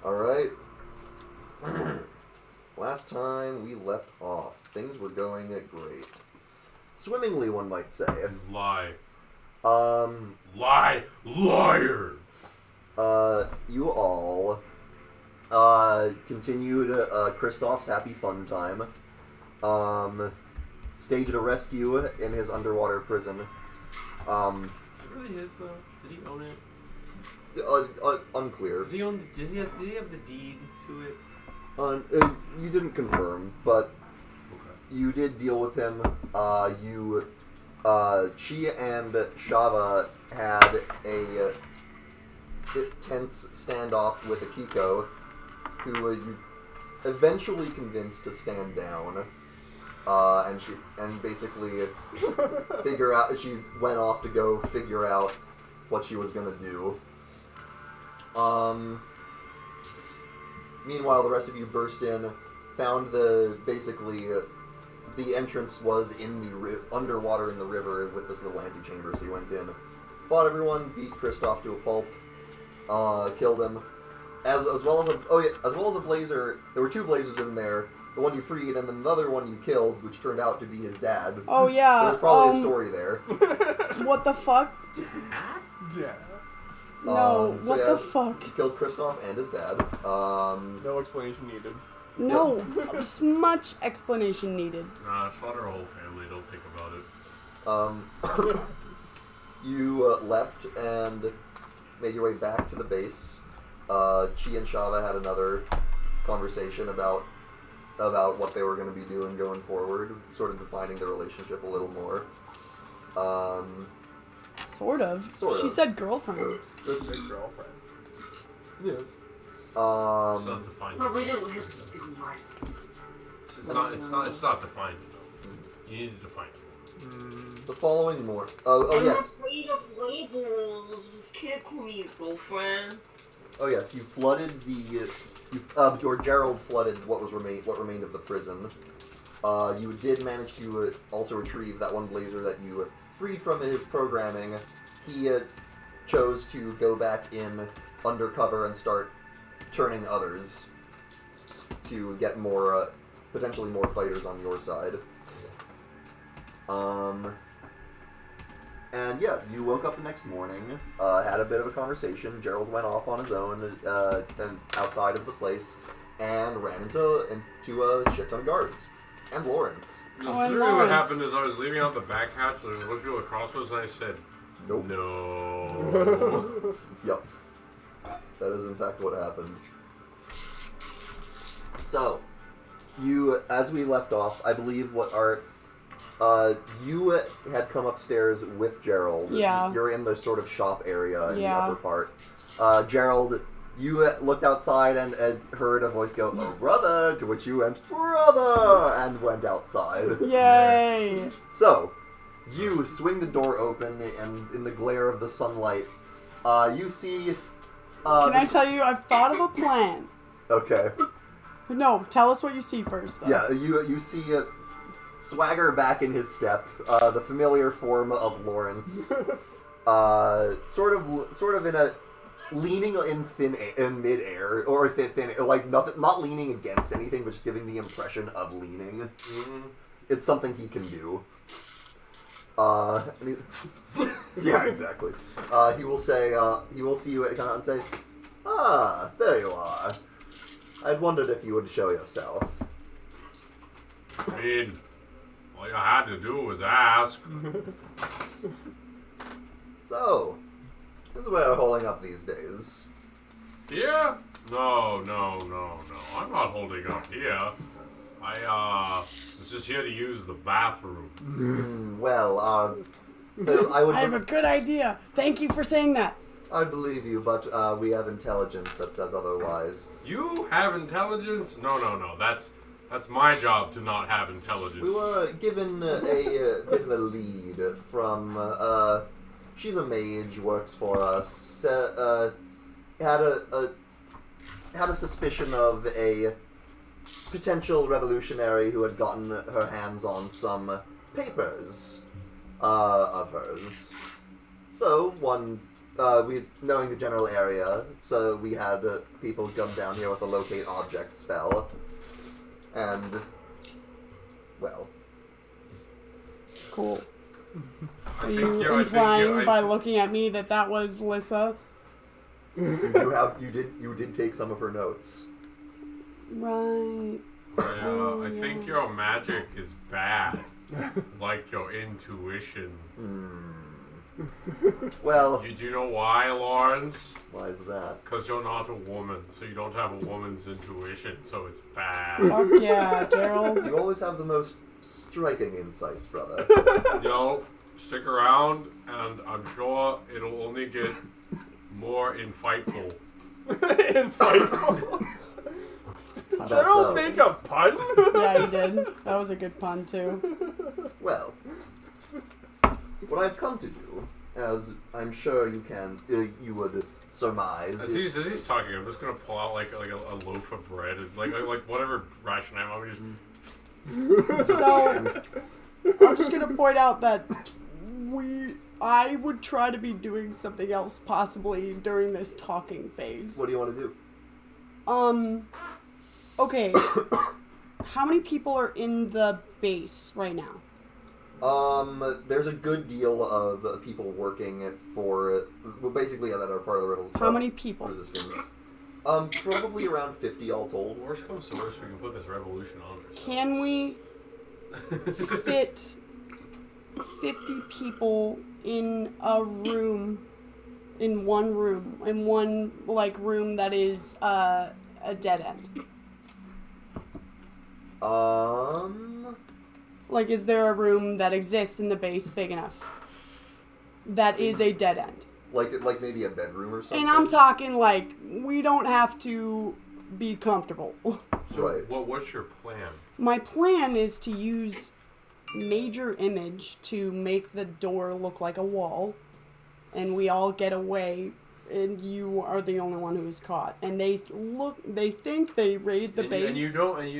Alright. Last time we left off, things were going great. Swimmingly, one might say. Lie. Liar! You all, continued, Kristoff's happy fun time. Staged a rescue in his underwater prison. Is it really his, though? Did he own it? Unclear. Does he have the deed to it? You didn't confirm, but Okay. you did deal with him. She and Shava had a tense standoff with Akiko, who you eventually convinced to stand down. And basically she went off to go figure out what she was gonna do. Meanwhile, the rest of you burst in, found the entrance was in the underwater in the river with this little antechamber, so you went in, fought everyone, beat Kristoff to a pulp, killed him, as well as a blazer. There were two blazers in there. The one you freed, and then the other one you killed, which turned out to be his dad. Oh yeah. There's probably a story there. What the fuck? Dad? Yeah. No, So what yeah, the fuck? You killed Kristoff and his dad. No explanation needed. No, there's much explanation needed. Nah, it's not our whole family. Don't think about it. You left and made your way back to the base. Chi and Shava had another conversation about what they were going to be doing going forward, sort of defining their relationship a little more. Sort of. Sort She of. said girlfriend. That's a girlfriend. Yeah. It's not defined. It's not defined though. You need to define it. The following morning. Oh yes. I'm afraid of labels. Kick me, girlfriend. Oh yes. You flooded or Gerald flooded what remained of the prison. You did manage to also retrieve that one blazer that you freed from his programming. He chose to go back in undercover and start turning others to get more, potentially more fighters on your side. And yeah, you woke up the next morning, had a bit of a conversation. Gerald went off on his own and outside of the place and ran into a shit ton of guards. And Laurence. Oh, Literally what Laurence. happened is I was leaving out the back hatch, so I was looking at the crossbows, and I said, Nope. no. Yep. That is in fact what happened. So, as we left off, I believe you had come upstairs with Gerald. Yeah. You're in the sort of shop area in the Yeah. upper part. Gerald, you looked outside and heard a voice go, "Oh, brother," to which you went, "Brother," and went outside. Yay! So, you swing the door open, and in the glare of the sunlight, you see... Can I tell you, I've thought of a plan. Okay. No, tell us what you see first, though. Yeah, you see swagger back in his step, the familiar form of Laurence, sort of in a leaning in midair, or thin, like nothing, not leaning against anything, but just giving the impression of leaning. Mm-hmm. It's something he can do. Yeah, exactly. He will say, he will see you come out and say, "Ah, there you are. I'd wondered if you would show yourself." I mean, all you had to do was ask. So, this is where we're holding up these days. Yeah? No. I'm not holding up here. I was just here to use the bathroom. Well, I have a good idea. Thank you for saying that. I'd believe you, but we have intelligence that says otherwise. You have intelligence? No. That's my job to not have intelligence. We were given a bit of a lead from, she's a mage, works for us, had a suspicion of a potential revolutionary who had gotten her hands on some papers of hers. So, one knowing the general area, so we had people come down here with a locate object spell, and well, Cool. I Are think you you're- I think implying you're- I by thi- looking at me that was Lissa? you did take some of her notes. Right. I think your magic is bad. Like your intuition. Well, Do you know why, Laurence? why is that? Because you're not a woman, so you don't have a woman's intuition, so it's bad. Fuck yeah, Gerald. You always have the most striking insights, brother. Stick around, and I'm sure it'll only get more infightful. Infightful. That's Gerald so. make a pun? Yeah, he did. That was a good pun too. Well, what I've come to do, as I'm sure you would surmise. As he's talking, I'm just gonna pull out like a loaf of bread and like whatever ration I want. So, I'm just gonna point out that I would try to be doing something else possibly during this talking phase. What do you want to do? Okay. How many people are in the base right now? There's a good deal of people working for, well, basically that are part of the revolution. How many people? Resistance. Probably around 50 all told. Worst comes to worst, we can put this revolution on ourselves. Can we fit 50 people in a room, in one room, in one, like, room that is, a dead end? Like, is there a room that exists in the base big enough that is a dead end? Like maybe a bedroom or something? And I'm talking, like, we don't have to be comfortable. So Right. what's your plan? My plan is to use major image to make the door look like a wall, and we all get away, and you are the only one who's caught. And they think they raid the base. And you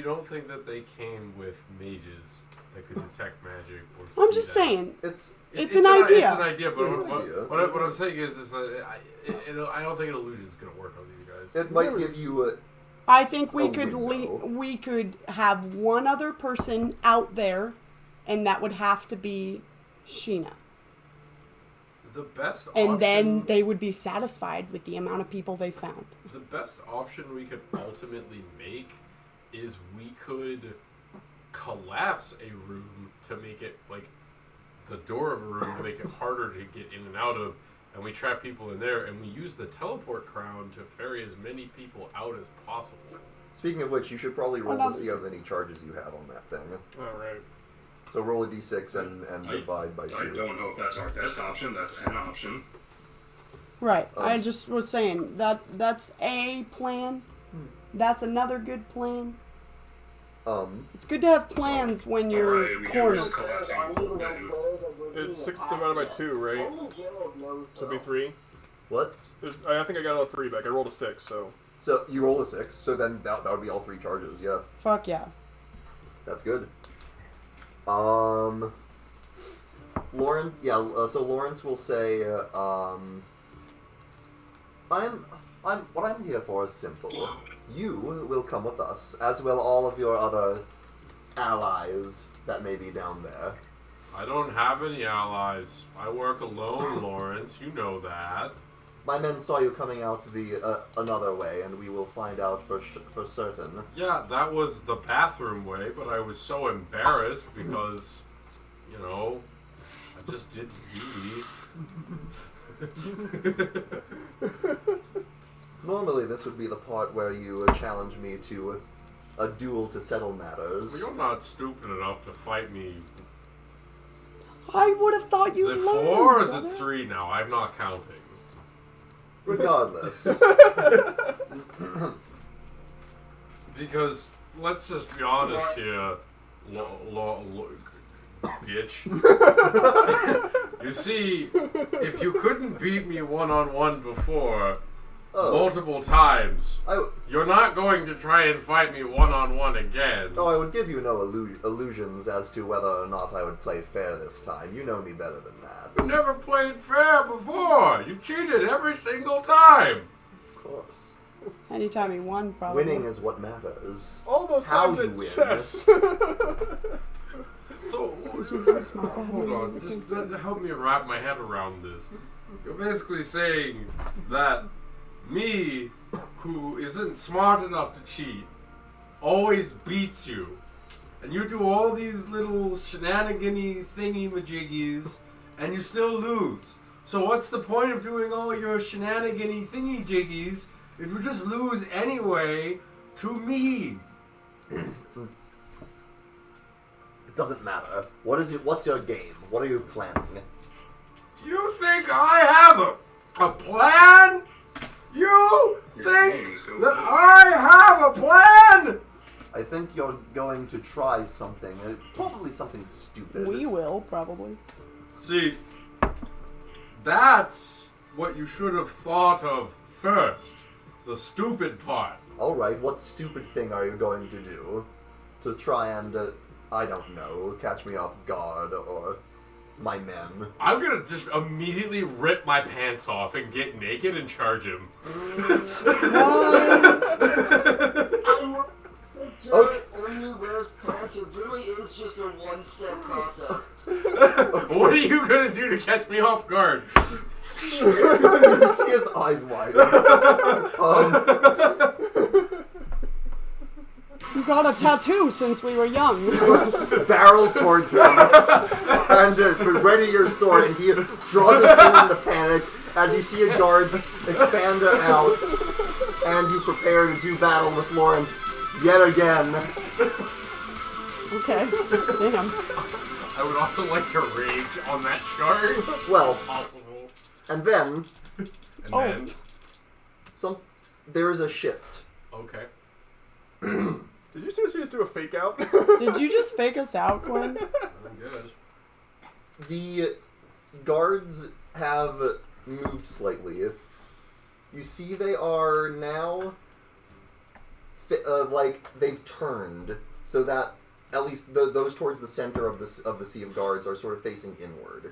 don't think that they came with mages that could detect magic or I'm see just that. saying, It's it's an idea. It's an idea, but It's an idea. what I'm saying is I don't think an illusion is gonna work on these guys. it might give you I think we a could window. we could have one other person out there, and that would have to be Sheena. The best And option, then they would be satisfied with the amount of people they found. the best option we could ultimately make is we could collapse a room to make it like the door of a room to make it harder to get in and out of, and we trap people in there, and we use the teleport crown to ferry as many people out as possible. Speaking of which, you should probably roll Well, to see how many charges you have on that thing. Alright. So roll a d6 and divide by 2. I don't know if that's our best option. That's an option. Right. I just was saying that's a plan. That's another good plan. It's good to have plans when you're Alright, we can cornered. risk collapsing. It's 6 divided by 2, right? So it'd be 3. What? I think I got all 3 back. I rolled a 6, so. So you roll a 6, so then that would be all 3 charges, yeah. Fuck yeah. That's good. Lauren, so Laurence will say, what I'm here for is simple. You will come with us, as will all of your other allies that may be down there. I don't have any allies. I work alone, Laurence. You know that. My men saw you coming out the another way, and we will find out for certain. Yeah, that was the bathroom way, but I was so embarrassed because, you know, I just didn't pee. Normally, this would be the part where you challenge me to a duel to settle matters. Well, you're not stupid enough to fight me. I would have thought you Is it learned, 4 or is brother. it 3 now? I'm not counting. Regardless. Because, let's just be honest here, bitch. You see, if you couldn't beat me one-on-one before, multiple times. I You're not going to try and fight me one-on-one again. I would give you no illusions as to whether or not I would play fair this time. You know me better than that. You never played fair before. You cheated every single time. Of course. Anytime he won, probably. Winning is what matters. All those How times you in win. chess. So, hold on, just help me wrap my head around this. You're basically saying that me, who isn't smart enough to cheat, always beats you. And you do all these little shenanigan-y thingy-majiggies, and you still lose. So what's the point of doing all your shenanigan-y thingy-jiggies if you just lose anyway to me? It doesn't matter. What's your game? What are you planning? You think I have a plan? You think that I have a plan? I think you're going to try something. Probably something stupid. We will, probably. See, that's what you should have thought of first. The stupid part. Alright, what stupid thing are you going to do? To try and, I don't know, catch me off guard, or my men? I'm gonna just immediately rip my pants off and get naked and charge him. Okay. Only wears pants, it really is just a one-step process. What are you gonna do to catch me off guard? You see his eyes widen. You got a tattoo since we were young. Barrel towards him, and ready your sword, and he draws his sword into panic as you see a guards expand out, and you prepare to do battle with Laurence yet again. Okay. Damn. I would also like to rage on that charge. Well, if possible. and then And Oh. then, there is a shift. okay. Did you see us do a fake out? Did you just fake us out, Gwen? I guess. The guards have moved slightly. You see they are now, like, they've turned, so that at least those towards the center of the sea of guards are sort of facing inward,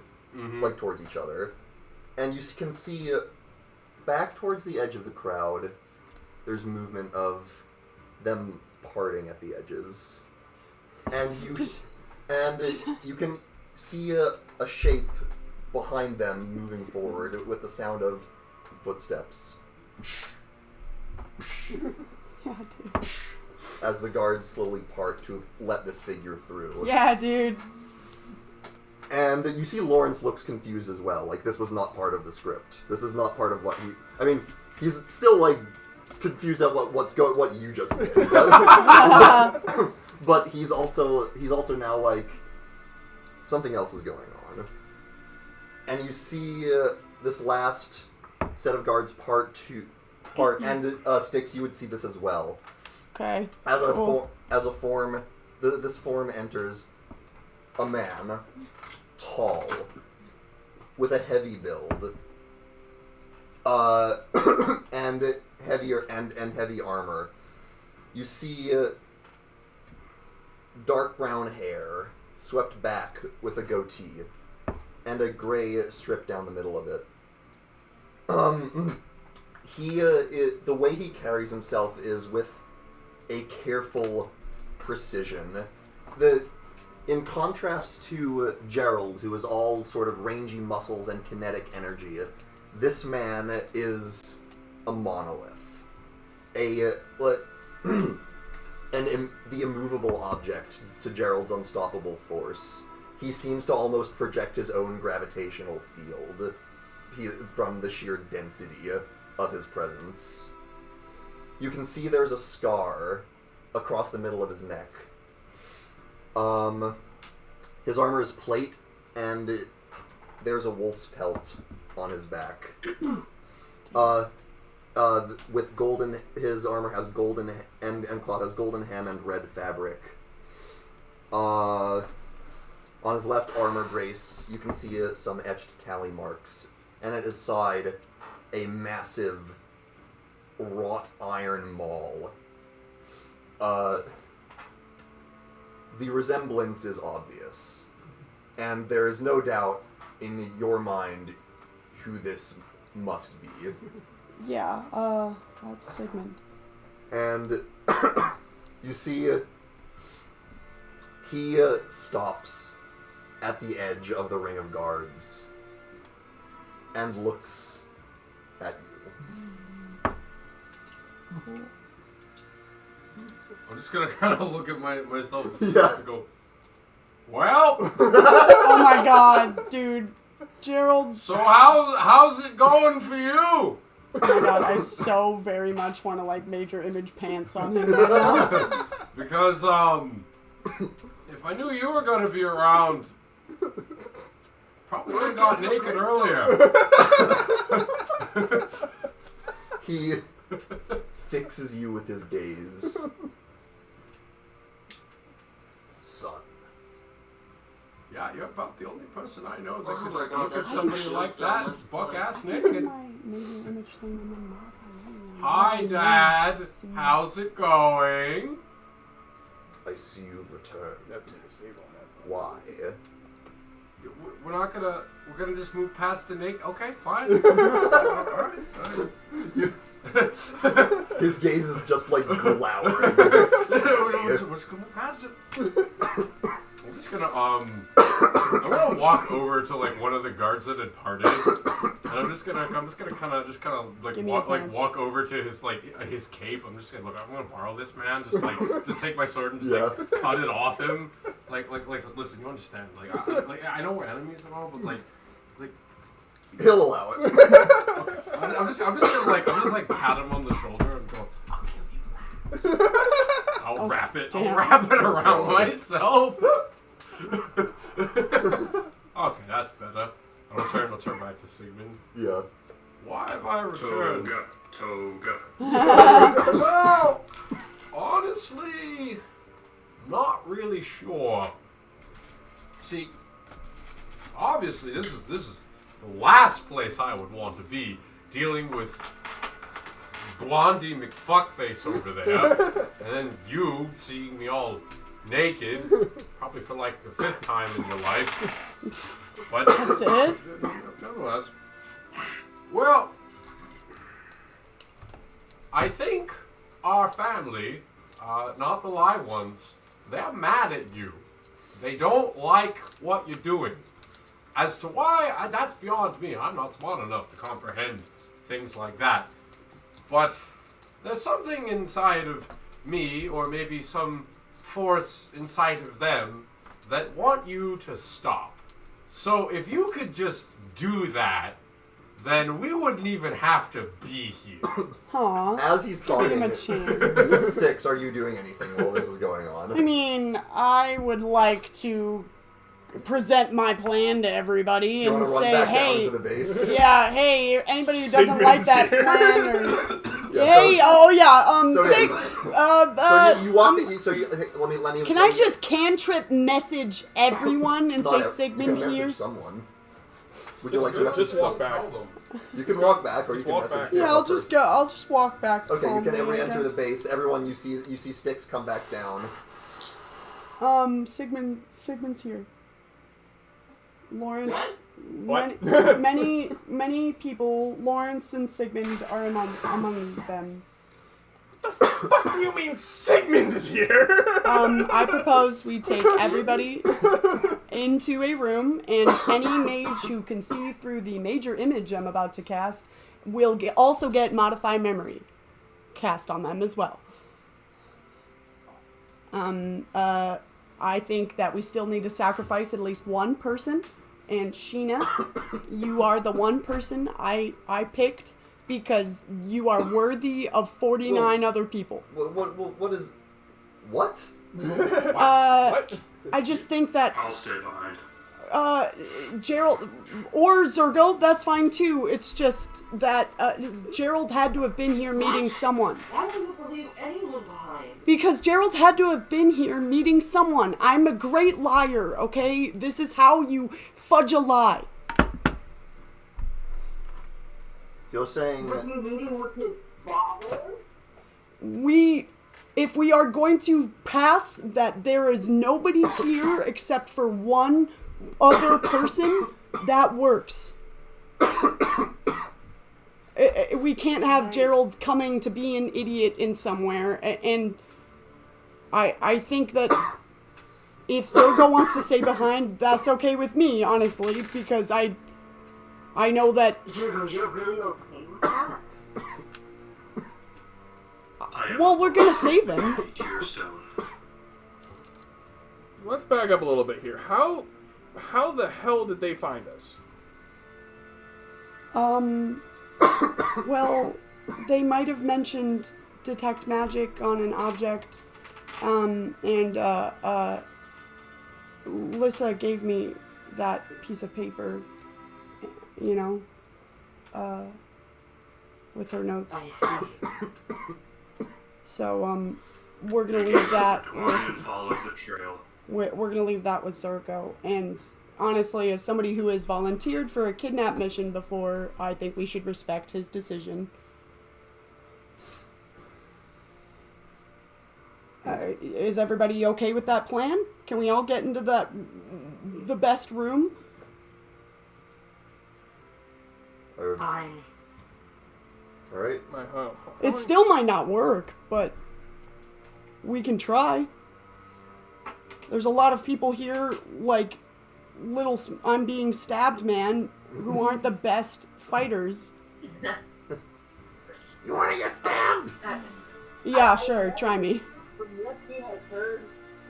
like towards each other. And you can see back towards the edge of the crowd, there's movement of them parting at the edges. And you can see a shape behind them moving forward with the sound of footsteps Yeah, dude. as the guards slowly part to let this figure through. Yeah, dude. And you see Laurence looks confused as well. Like, this was not part of the script. This is not part of what he... I mean, he's still, like, confused at what you just did. But he's also now, like, something else is going on. And you see this last set of guards part, and Styx, you would see this as well. Okay. As a Cool. form, this form enters a man, tall, with a heavy build, and heavier and heavy armor. You see dark brown hair, swept back with a goatee, and a gray strip down the middle of it. The way he carries himself is with a careful precision. In contrast to Gerald, who is all sort of rangy muscles and kinetic energy, this man is a monolith. The immovable object to Gerald's unstoppable force. He seems to almost project his own gravitational field from the sheer density of his presence. You can see there's a scar across the middle of his neck. His armor is plate, and there's a wolf's pelt on his back. With golden, his armor has golden, and cloth has golden hem and red fabric. On his left armor brace, you can see some etched tally marks, and at his side, a massive wrought iron maul. The resemblance is obvious, and there is no doubt in your mind who this must be. Yeah, that's Sigmund. And you see, he stops at the edge of the ring of guards and looks at you. Cool. I'm just gonna kind of look at myself Yeah. and go, well, Oh my god, dude. Gerald. so how's it going for you? Oh my god, I so very much want to, like, major image pants on him right now. Because, if I knew you were gonna be around, probably would have got naked earlier. He fixes you with his gaze. Son. Yeah, you're about the only person I know that Oh could my God, look at that's somebody so like dumb. that, buck-ass Look naked. at my major image thing and then modify. Hi, Dad. How's it going? I see you've returned. That's a save on that. Why? We're gonna just move past the naked. Okay, fine. Alright. His gaze is just like glowering. We're just gonna move past it. I'm just gonna, I'm gonna walk over to, like, one of the guards that had parted, and I'm just gonna kind of like Give me a walk over to his, like, his cape. I'm just gonna look. I'm gonna borrow this, man. Just take my sword and just like cut it off him. Like, listen, you understand? I know we're enemies and all, but like. He'll allow it. Okay. I'm just gonna pat him on the shoulder and go, I'll kill you last. I'll wrap it around myself. Okay, that's better. I'll turn back to Sigmund. Yeah. Why have I returned? Toga. Well, honestly, not really sure. See, obviously this is the last place I would want to be, dealing with Blondie McFuckface over there, and then you seeing me all naked, probably for like the 5th time in your life. But That's it? nonetheless, well, I think our family, not the live ones, they're mad at you. They don't like what you're doing. As to why, that's beyond me. I'm not smart enough to comprehend things like that. But there's something inside of me, or maybe some force inside of them, that want you to stop. So if you could just do that, then we wouldn't even have to be here. Huh. As he's Give him talking, a chance. Sticks, are you doing anything while this is going on? I mean, I would like to present my plan to everybody You and want to run say, back hey, down to the base? yeah, hey, anybody who doesn't like that plan, or Yeah, hey, so- Sig, So you want the, so you, hey, let me. can I just cantrip message everyone and say Sigmund you can here? message someone. Would you like to message Just walk someone? back. You can walk back, or you Just can walk message. back. Yeah, people I'll just first. go. I'll just walk back. Okay, you can calmly, I re-enter the guess. base. Everyone, you see Sticks come back down. Sigmund's here. Lawrence. What? Many people. Lawrence and Sigmund are among them. What do you mean Sigmund is here? I propose we take everybody into a room, and any mage who can see through the major image I'm about to cast will also get Modify Memory cast on them as well. I think that we still need to sacrifice at least one person, and Sheena, you are the one person I picked because you are worthy of 49 other people. What is? What? What? I just think that I'll stay behind. Gerald or Zergel, that's fine too. It's just that Gerald had to have been here meeting someone. Why would you leave anyone behind? Because Gerald had to have been here meeting someone. I'm a great liar, okay? This is how you fudge a lie. You're saying Was he meeting with his If we are going to pass that there is nobody here except for one other person, that works. We can't have Gerald coming to be an idiot in somewhere, and I think that if Sergo wants to stay behind, that's okay with me, honestly, because I know that. Zergo, you're really okay with that? Well, we're gonna save him. Tearstone. Let's back up a little bit here. How the hell did they find us? Well, they might have mentioned detect magic on an object, and Lissa gave me that piece of paper, you know, with her notes. I see. So, we're gonna leave that Go on and follow the trail. we're gonna leave that with Zerko. And honestly, as somebody who has volunteered for a kidnap mission before, I think we should respect his decision. Is everybody okay with that plan? Can we all get into the best room? Fine. Alright. My home. It still might not work, but we can try. There's a lot of people here, like little I'm being stabbed man, who aren't the best fighters. You wanna get stabbed? Yeah, sure, try me. From what we have heard,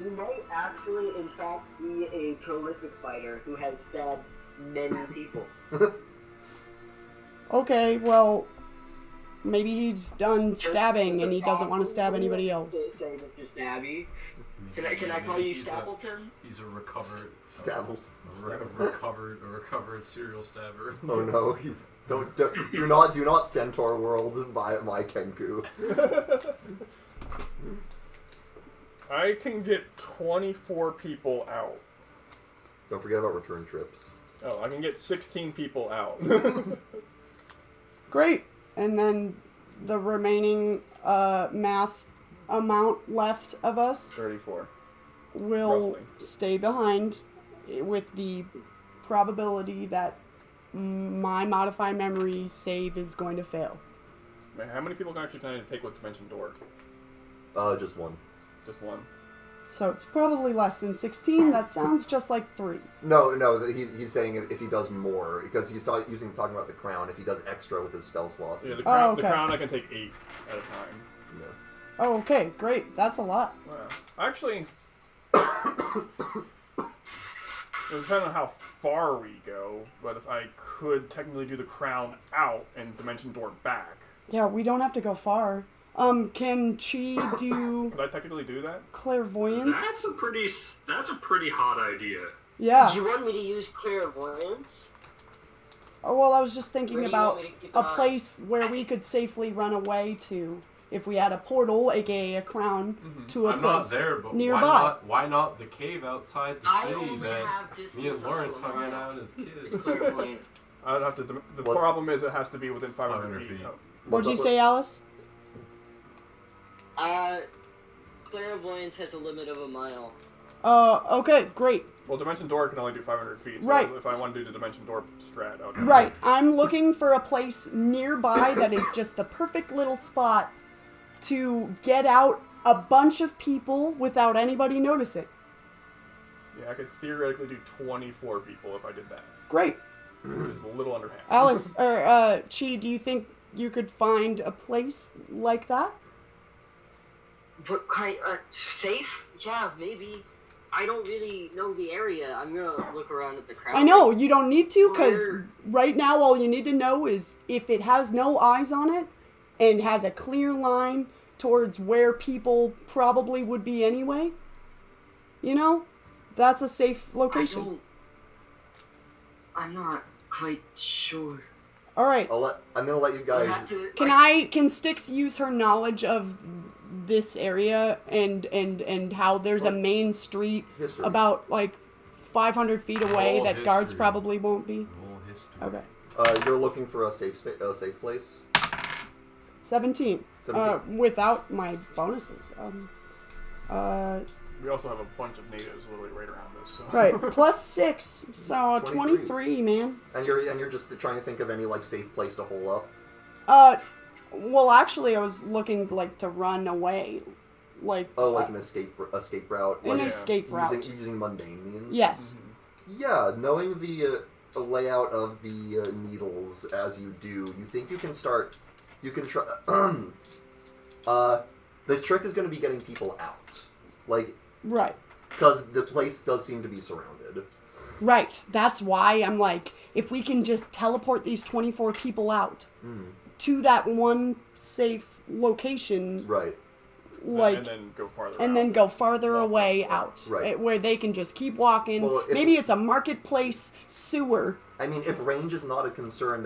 you might actually, in fact, be a prolific fighter who has stabbed many people. Okay, well, maybe he's done stabbing and he doesn't want to stab anybody else. Say Mr. Stabby. Can I call you Stapleton? He's a recovered Stabbled. a recovered serial stabber. Oh no, do not Centaur World by my Kenku. I can get 24 people out. Don't forget about return trips. Oh, I can get 16 people out. Great. And then the remaining math amount left of us 34. will Roughly. stay behind with the probability that my modified memory save is going to fail. Man, how many people can actually kind of take with Dimension Door? Just one. Just one. So it's probably less than 16. That sounds just like 3. No, he's saying if he does more, because he's talking about the crown, if he does extra with his spell slots. Yeah, the crown, okay. the crown I can take 8 at a time. No. Oh, okay, great. That's a lot. Wow. Actually, it depends on how far we go, but if I could technically do the crown out and Dimension Door back. Yeah, we don't have to go far. Can Chi do Could I technically do that? clairvoyance? That's a pretty hot idea. Yeah. Do you want me to use clairvoyance? Oh, well, I was just Where thinking do you about want me to keep a an eye? place where we could safely run away to if we had a portal, aka a crown, to a I'm place not there, but nearby. why not the cave outside the I city only that have distance me and up Laurence to hung a out mile. as kids? Clairvoyance. I'd have to. The What? problem is it has to be within 500 500 feet. feet. Oh. What'd you say, Alice? Clairvoyance has a limit of a mile. Okay, great. Well, Dimension Door can only do 500 feet. So Right. if I want to do the Dimension Door strat, I would have Right. I'm looking for a place nearby that is just the perfect little spot to get out a bunch of people without anybody noticing. Yeah, I could theoretically do 24 people if I did that. Great. Which is a little under half. Alice, or Chi, do you think you could find a place like that? But safe? Yeah, maybe. I don't really know the area. I'm gonna look around at the crowd. I know, you don't need to, because Where- right now all you need to know is if it has no eyes on it and has a clear line towards where people probably would be anyway, you know, that's a safe location. I'm not quite sure. All right. I'm gonna let you I guys. have to, Can Styx use her knowledge of this area and how there's a main street History. about like 500 feet away Roll that guards history. probably won't be? Roll history. Okay. You're looking for a safe place. 17. 17. Without my bonuses. We also have a bunch of natives literally right around us. So. Right. Plus 6. So 23. 23, man. And you're just trying to think of any like safe place to hole up. Well, actually, I was looking like to run away, like. Oh, like an escape route. An Like, escape route. using mundane means. Yes. Yeah, knowing the layout of the needles as you do, you think you can start. You can try. The trick is going to be getting people out, like. Right. Because the place does seem to be surrounded. Right. That's why I'm like, if we can just teleport these 24 people out to that one safe location, Right. like, and then go farther. and out. then go farther away Right. out, Right. where they can just keep walking. Well, if- Maybe it's a marketplace sewer. I mean, if range is not a concern,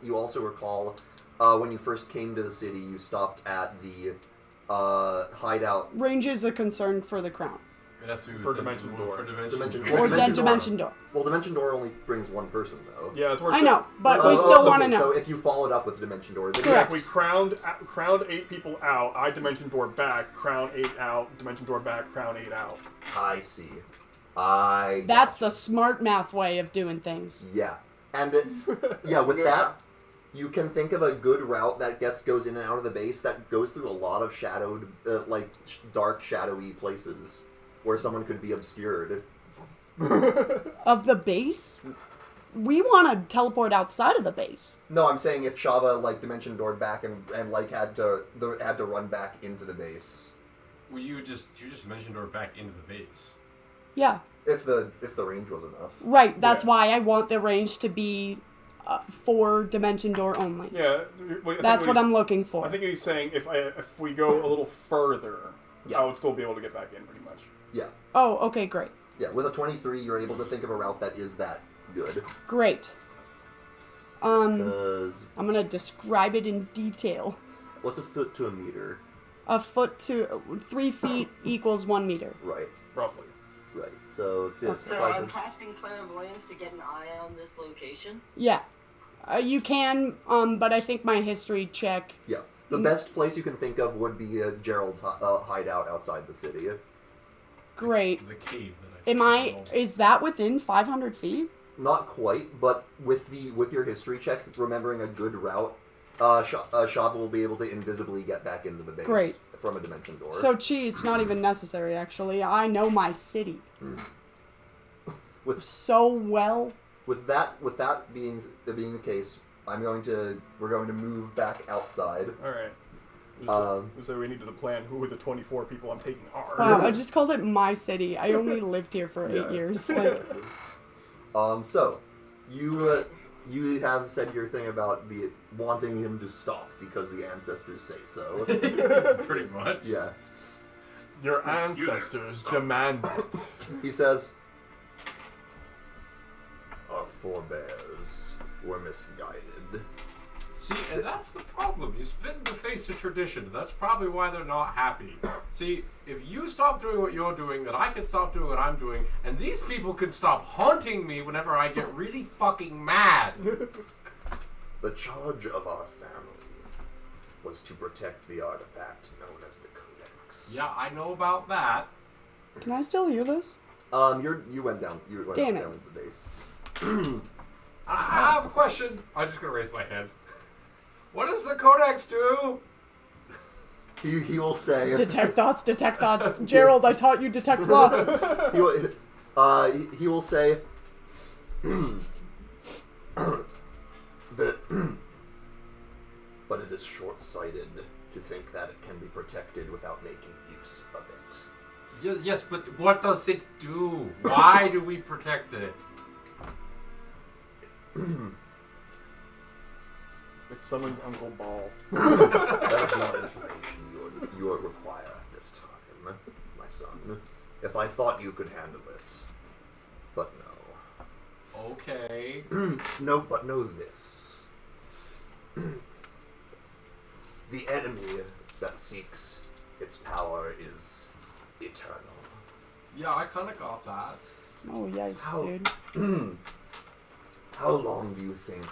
you also recall when you first came to the city, you stopped at the hideout. Range is a concern for the crown. It has to be For within- Dimension Door. For Dimension Dimension Door. Or Dimension Dimension Door. Well, Dimension Door only brings one person, though. Yeah, that's where I know, but we still want to okay, know. So if you followed up with Dimension Door, then Correct. If we crowned 8 people out, I Dimension Door back, crown 8 out, Dimension Door back, crown 8 out. I see. That's the smart math way of doing things. Yeah, and with that, you can think of a good route that goes in and out of the base that goes through a lot of shadowed, dark, shadowy places where someone could be obscured. Of the base? We want to teleport outside of the base. No, I'm saying if Shava Dimension Doored back and had to run back into the base. Well, you just mentioned or back into the base. Yeah. If the range was enough. Right, that's Yeah. why I want the range to be for Dimension Door only. Yeah, That's what I'm looking for. I think he's saying if we go a little further, Yeah. I would still be able to get back in pretty much. Yeah. Oh, okay, great. Yeah, with a 23, you're able to think of a route that is that good. Great. 'Cause I'm gonna describe it in detail. what's a foot to a meter? A foot to 3 feet equals 1 meter. Right. Roughly. Right. So fifth. So I'm casting clairvoyance to get an eye on this location. Yeah. You can, but I think my history check. Yeah. The best place you can think of would be Gerald's hideout outside the city. Great. The cave that Is that within 500 feet? Not quite, but with your history check, remembering a good route, Shava will be able to invisibly get back into the base Great. from a dimension door. So, it's not even necessary, actually. I know my city with so well. with that being the case, we're going to move back outside. All right. So we needed to plan who the 24 people I'm taking are. Wow, I just called it my city. I only lived here for 8 years. Like, So you have said your thing about the wanting him to stop because the ancestors say so. Pretty much. Yeah. Your ancestors demand it. He says, "Our forebears were misguided." See, and that's the problem. You spit in the face of tradition. That's probably why they're not happy. See, if you stop doing what you're doing, then I can stop doing what I'm doing, and these people can stop haunting me whenever I get really fucking mad. The charge of our family was to protect the artifact known as the Codex. Yeah, I know about that. can I still hear this? You went down. You went Damn down it. into the base. I have a question. I'm just gonna raise my hand. What does the Codex do? He will say. Detect thoughts, detect thoughts. Gerald, I taught you detect thoughts. He will say. But it is short-sighted to think that it can be protected without making use of it. Yes, but what does it do? Why do we protect it? It summons Uncle Ball. That is not information you would require at this time, my son. If I thought you could handle it. But no. Okay. No, but know this. The enemy that seeks its power is eternal. Yeah, I kind of got that. Oh, yikes, How- dude. How long do you think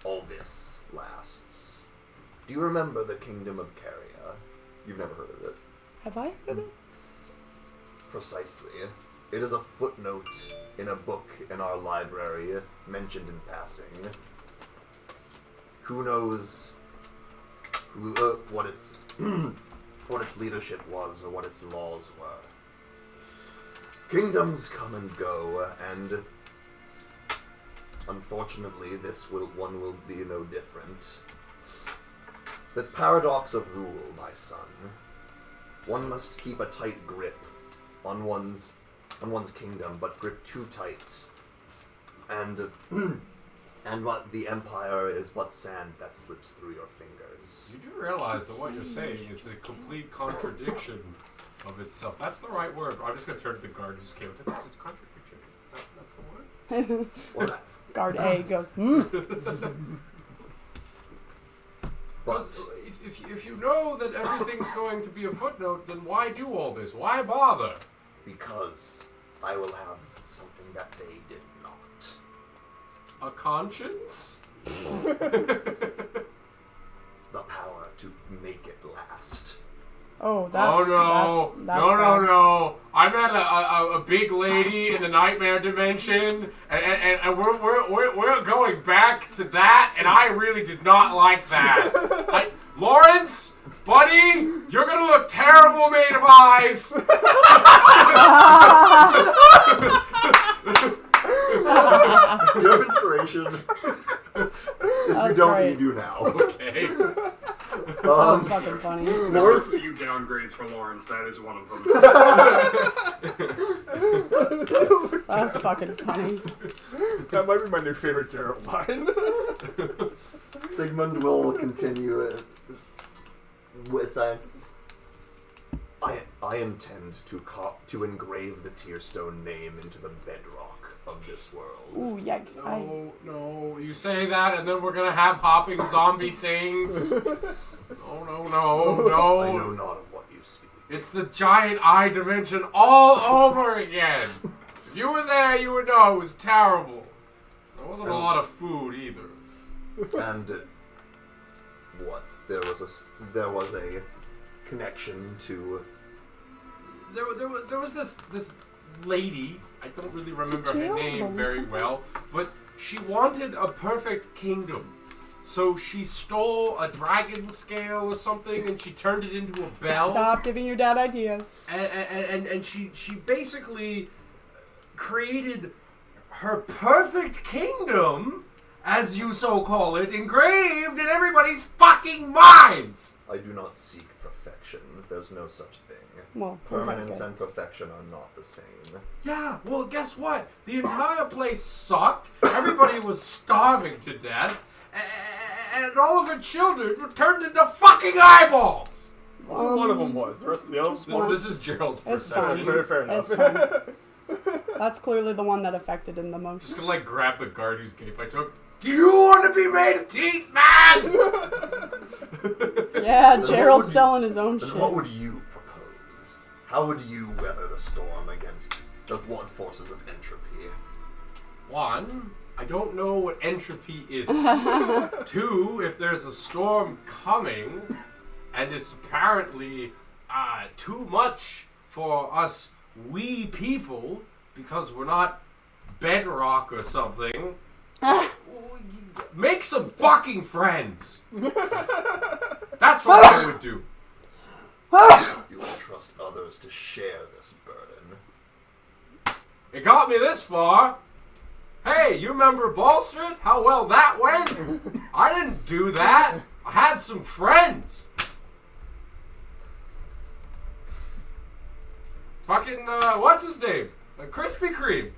all this lasts? Do you remember the Kingdom of Caria? You've never heard of it. Have I heard of it? Precisely. It is a footnote in a book in our library, mentioned in passing. Who knows what its what its leadership was or what its laws were. Kingdoms come and go, and unfortunately one will be no different. The paradox of rule, my son. One must keep a tight grip on one's kingdom, but grip too tight. And what the empire is but sand that slips through your fingers. You do realize that what you're saying is a complete contradiction of itself. That's the right word. I'm just going to turn to the guard who just came up to this. It's contradiction. That's the word? What? Guard A goes, But if you know that everything's going to be a footnote, then why do all this? Why bother? because I will have something that they did not. A conscience? The power to make it last. oh, that's... Oh no! That's No! bad. No! I met a big lady in the nightmare dimension, and we're going back to that, and I really did not like that. Laurence, buddy, you're gonna look terrible made of eyes. You have inspiration. If That's you don't, great. you do now. Okay. That was fucking funny. There are a few downgrades for Laurence. That is one of them. That's fucking funny. That might be my new favorite Gerald line. Sigmund will continue with saying, I intend to engrave the Tearstone name into the bedrock of this world. Ooh, yikes. No, you say that, and then we're gonna have hopping zombie things. No. I know not of what you speak. It's the giant eye dimension all over again. If you were there, you would know it was terrible. There wasn't a lot of food either. And what? There was a connection to. There was this lady. I don't really remember her name very well, but she wanted a perfect kingdom. So she stole a dragon scale or something, and she turned it into a bell. Stop giving your dad ideas. And she basically created her perfect kingdom, as you so call it, engraved in everybody's fucking minds. I do not seek perfection. There's no such thing. Well, Permanence okay. and perfection are not the same. Yeah, well, guess what? The entire place sucked. Everybody was starving to death. And all of her children were turned into fucking eyeballs. One of them was. The rest of the others. This is Gerald's It's perception. fine. Fair enough. It's fine. That's clearly the one that affected him the most. Just gonna grab the guard whose cape I took. Do you want to be made of teeth, man? Yeah, Then Gerald's what selling his own Then shit. what would you propose? How would you weather the storm against the blood forces of entropy? 1, I don't know what entropy is. 2, if there's a storm coming, and it's apparently too much for us wee people, because we're not bedrock or something, make some fucking friends. That's what I would do. You will trust others to share this burden. It got me this far. Hey, you remember Ball Street? How well that went? I didn't do that. I had some friends. Fucking, what's his name? Krispy Kreme.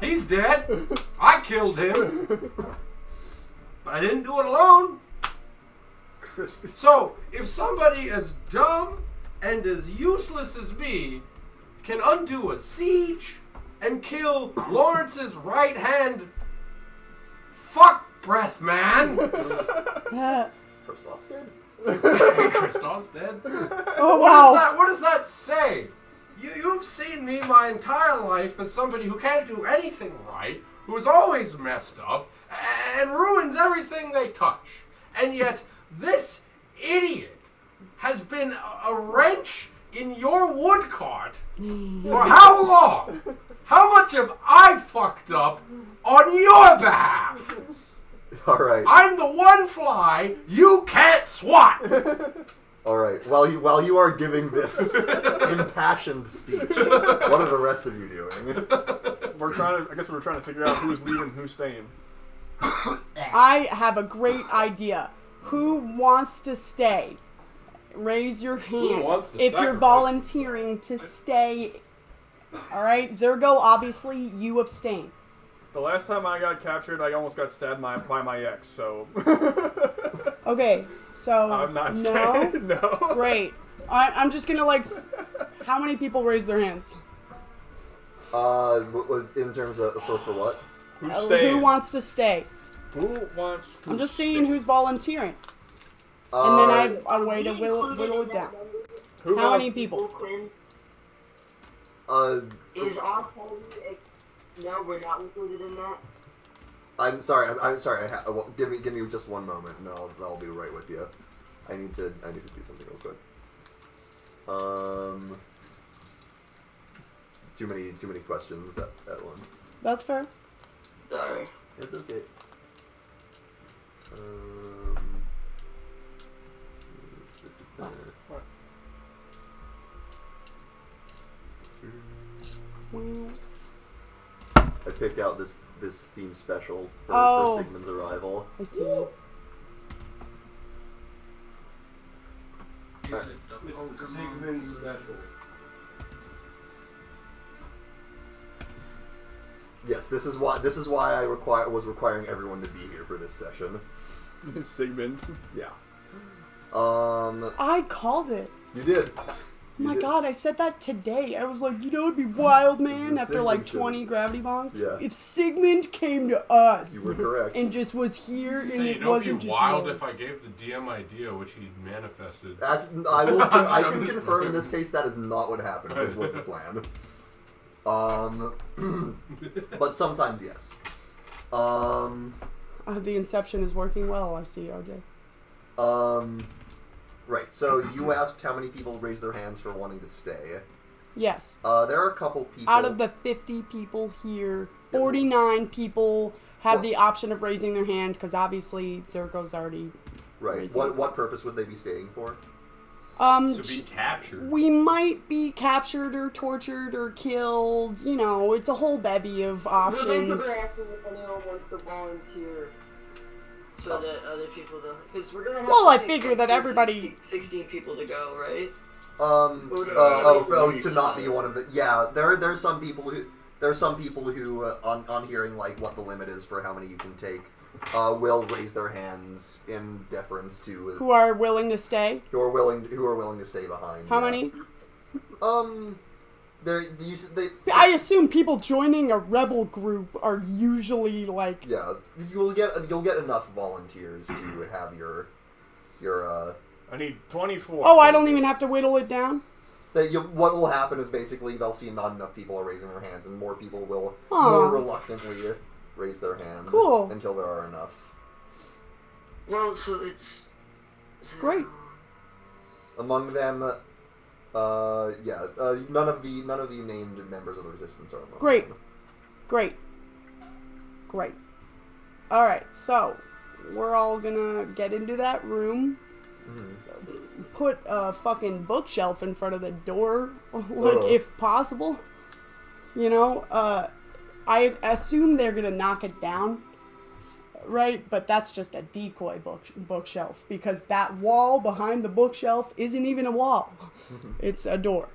He's dead. I killed him. But I didn't do it alone. So, if somebody as dumb and as useless as me can undo a siege and kill Lawrence's right hand fuck breath man. Kristoff's dead? Kristoff's dead. Oh, wow. What does that say? You've seen me my entire life as somebody who can't do anything right, who's always messed up, and ruins everything they touch. And yet, This idiot has been a wrench in your wood cart for how long? How much have I fucked up on your behalf? All right. I'm the one fly you can't swat. All right. While you are giving this impassioned speech, what are the rest of you doing? I guess we're trying to figure out who's leaving, who's staying. I have a great idea. Who wants to stay? Raise your wants hands to if you're sacrifice? volunteering to stay. All right, Zergo, obviously you abstain. The last time I got captured, I almost got stabbed by my ex, so... Okay, so I'm not no. saying no. Great. I'm just gonna how many people raise their hands? In terms of for what? Who's staying? Who wants to stay? Who wants to I'm just stay? seeing who's volunteering, and then I have a way to whittle it down. Who How wants- many people? Quinn, Uh, is our party... No, we're not included in that. I'm sorry. I'm sorry. Well, give me just one moment, and I'll be right with you. I need to do something real quick. Too many questions at once. That's fair. Sorry. It's okay. I picked out this theme special for Sigmund's arrival. I see. It's the Sigmund special. Yes, this is why I was requiring everyone to be here for this session. Sigmund. Yeah. I called it. You did. Oh my god, I said that today. I was like, it'd be wild, man, after Sigmund 20 gravity bombs. Yeah. If Sigmund came to us You were correct. and just was here and Hey, it don't wasn't be just wild yours. if I gave the DM idea, which he manifested. I can confirm in this case that is not what happened. This was the plan. But sometimes yes. The Inception is working well, I see, RJ. Right. So you asked how many people raised their hands for wanting to stay. Yes. There are a couple people. Out of the 50 people here, 49 people have the option of raising their hand because obviously Zergo's already Right. raising his What purpose would they be staying for? To be captured. We might be captured or tortured or killed. It's a whole bevy of options. Remember asking if anyone wants to volunteer so that other people don't... Because we're going to have Well, I to figure that everybody... 16 people to go, right? To not be one of the... Yeah, there's some people who on hearing like what the limit is for how many you can take, will raise their hands in deference to Who are willing to stay? who are willing to stay behind. How yeah. many? They I assume people joining a rebel group are usually like... yeah, you'll get enough volunteers to have your I need 24. Oh, I don't even have to whittle it down? what will happen is basically they'll see not enough people are raising their hands, and more people will Aw. more reluctantly raise their hand Cool. until there are enough. Well, so it's... Great. Among them, none of the named members of the resistance are among Great. them. Great. Alright, so we're all gonna get into that room, put a fucking bookshelf in front of the door, if possible. I assume they're gonna knock it down, right? But that's just a decoy bookshelf, because that wall behind the bookshelf isn't even a wall. It's a door.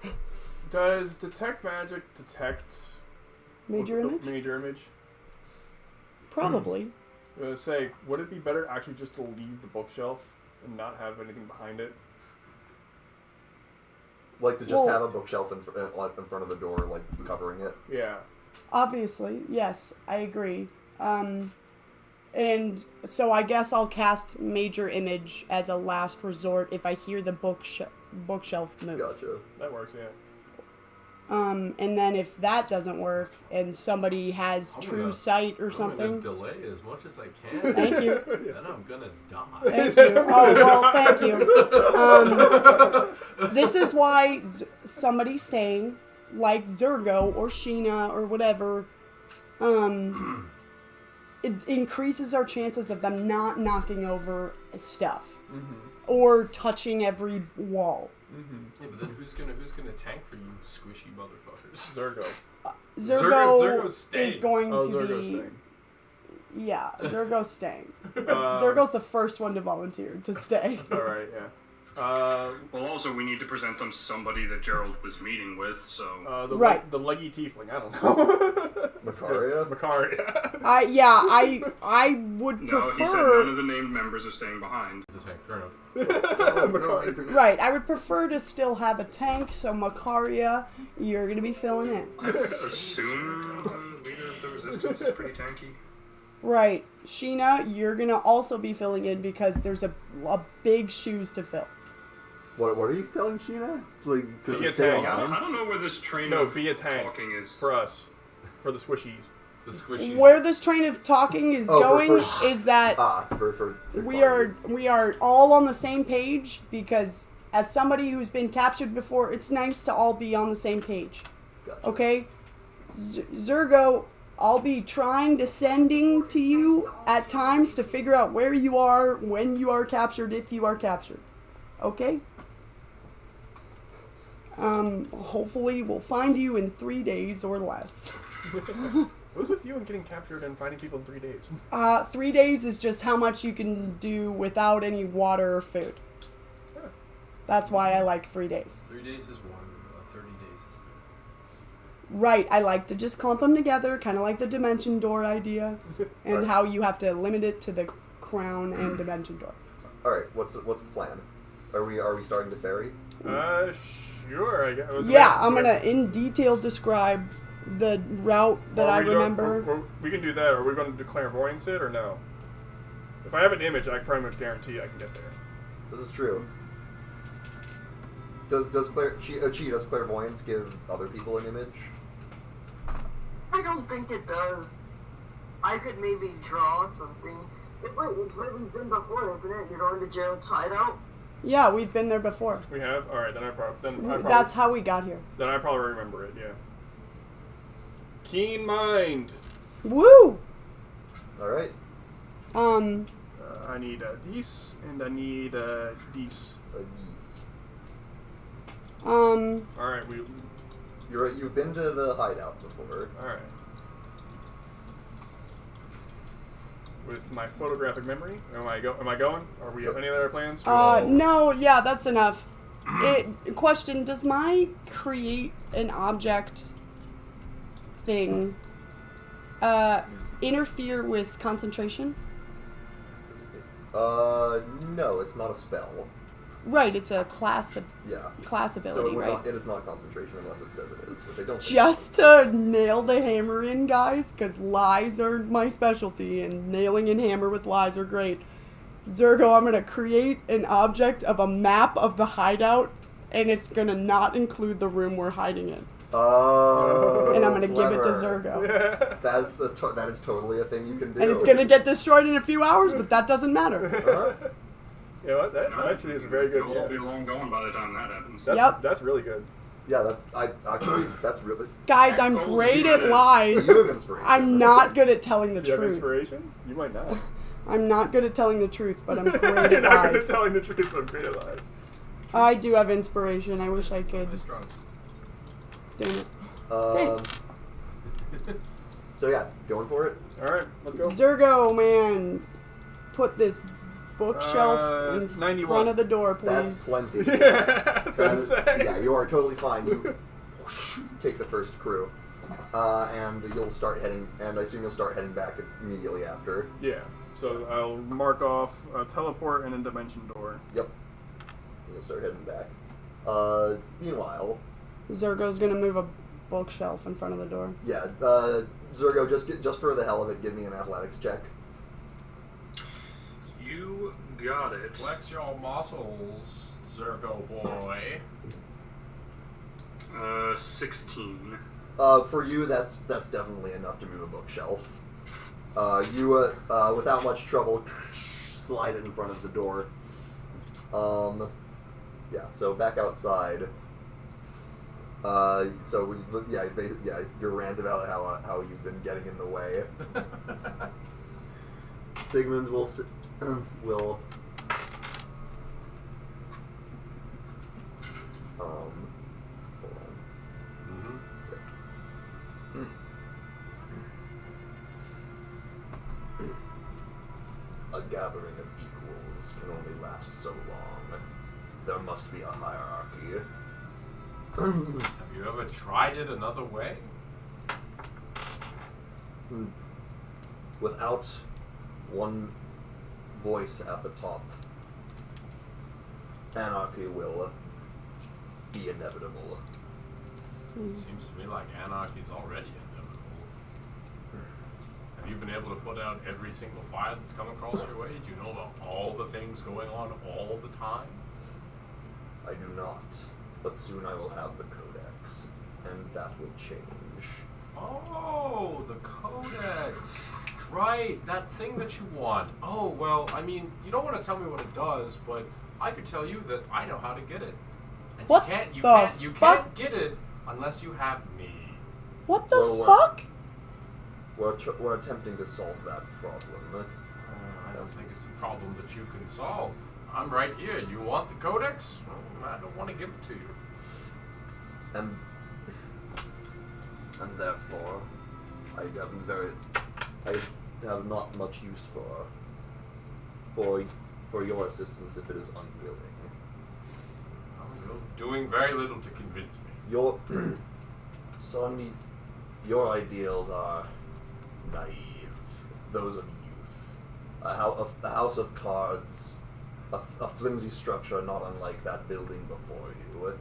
Does detect magic detect Major image? Major image. Probably. I was gonna say, would it be better actually just to leave the bookshelf and not have anything behind it? Like to just Well- have a bookshelf in front of the door, like covering it. Yeah. Obviously, yes, I agree. And so I guess I'll cast Major Image as a last resort if I hear the bookshelf move. Gotcha. That works, yeah. And then if that doesn't work and somebody has true sight or I'm something. gonna delay as much as I can. Thank you. Then I'm gonna die. Thank you. Oh, well, thank you. This is why somebody staying, like Zergo or Sheena or whatever, it increases our chances of them not knocking over stuff or touching every wall. Yeah, but then who's gonna tank for you, squishy motherfuckers? Zergo. Zergo staying. is going to Zergo's be... staying. Yeah, Zergo's staying. Zergo's the first one to volunteer to stay. All right, yeah. Well, also, we need to present them somebody that Gerald was meeting with, so... Right. The leggy tiefling, I don't know. Macaria? Macaria. I would No, he said prefer... none of the named members are staying behind. The tank, fair enough. Right, I would prefer to still have a tank, so Macaria, you're going to be filling in. I assume the leader of the resistance is pretty tanky. Right, Sheena, you're going to also be filling in because there's a big shoes to fill. What are you telling Sheena? Like, to Be a stay tank. online? I don't know where this train No, of be a tank. talking is. For us. For the squishies. The squishies. Where this train of talking is going is that for we are all on the same page because as somebody who's been captured before, it's nice to all be on the same page. Gotcha. Okay? Zergo, I'll be descending to you at times to figure out where you are, when you are captured, if you are captured. Okay? Hopefully we'll find you in 3 days or less. What's with you and getting captured and finding people in 3 days? 3 days is just how much you can do without any water or food. Huh. That's why I like 3 days. 3 days is one. 30 days is good. Right, I like to just clump them together, kind of like the dimension door idea, and how you have to limit it to the crown and dimension door. All right, what's the plan? Are we starting the ferry? Sure, I guess. Yeah, I'm gonna in detail describe the route that I remember. We can do that. Are we going to do clairvoyance it or no? If I have an image, I can pretty much guarantee I can get there. This is true. Does clairvoyance give other people an image? I don't think it does. I could maybe draw something. It's where we've been before, isn't it? You're going to Gerald's hideout? Yeah, we've been there before. We have? Alright, then I probably... That's how we got here. Then I probably remember it, yeah. Keen mind! Woo! All right. I need a Dees, and I need a Dees. Geese. Alright, You've been to the hideout before. Alright. With my photographic memory, am I going? Are we have any other plans? No, yeah, that's enough. Question, does my create an object thing interfere with concentration? No, it's not a spell. Right, it's a class Yeah. ability, right? It is not concentration unless it says it is, which I don't think. Just to nail the hammer in, guys, because lies are my specialty, and nailing in hammer with lies are great. Zergo, I'm going to create an object of a map of the hideout, and it's going to not include the room we're hiding in. Oh, And I'm going to give it to clever. Zergo. That is totally a thing you can do. And it's going to get destroyed in a few hours, but that doesn't matter. Uh-huh. You know what? That actually is a very good. We'll be long gone by the time that happens. That's really good. Yeah, that's really. Guys, I'm great at lies. You have inspiration. I'm not good at telling the Do you have truth. inspiration? You might not. I'm not good at telling the truth, but I'm great You're at not good at lies. telling the truth, but great at lies. I do have inspiration. I wish I could. Nice drugs. Damn it. Thanks. So yeah, going for it. All right, let's go. Zergo, man, put this bookshelf in 91. front of the door, That's please. plenty. Yeah, I was gonna say. Yeah, you are totally fine. You take the first crew, and you'll start heading. And I assume you'll start heading back immediately after. Yeah. So I'll mark off teleport and a dimension door. Yep. You'll start heading back. Meanwhile, Zergo's gonna move a bookshelf in front of the door. yeah, Zergo, just for the hell of it, give me an athletics check. You got it. Flex your muscles, Zergo boy. 16. For you, that's definitely enough to move a bookshelf. You, without much trouble, slide it in front of the door. Yeah, so back outside. Your rant about how you've been getting in the way. Sigmund will hold on. A gathering of equals can only last so long. There must be a hierarchy. Have you ever tried it another way? Without one voice at the top, anarchy will be inevitable. Seems to me like anarchy's already inevitable. Have you been able to put out every single fire that's come across your way? Do you know about all the things going on all the time? I do not, but soon I will have the codex, and that will change. Oh, the codex. Right, that thing that you want. Oh, well, I mean, you don't want to tell me what it does, but I could tell you that I know how to get it. And What you the can't get it unless you have me. What the Well, fuck? We're attempting to solve that problem. I don't think it's a problem that you can solve. I'm right here. You want the codex? Well, I don't want to give it to you. And therefore, I have not much use for your assistance if it is unwilling. You're doing very little to convince me. Your son, your ideals are naive, those of youth. A house of cards, a flimsy structure not unlike that building before you.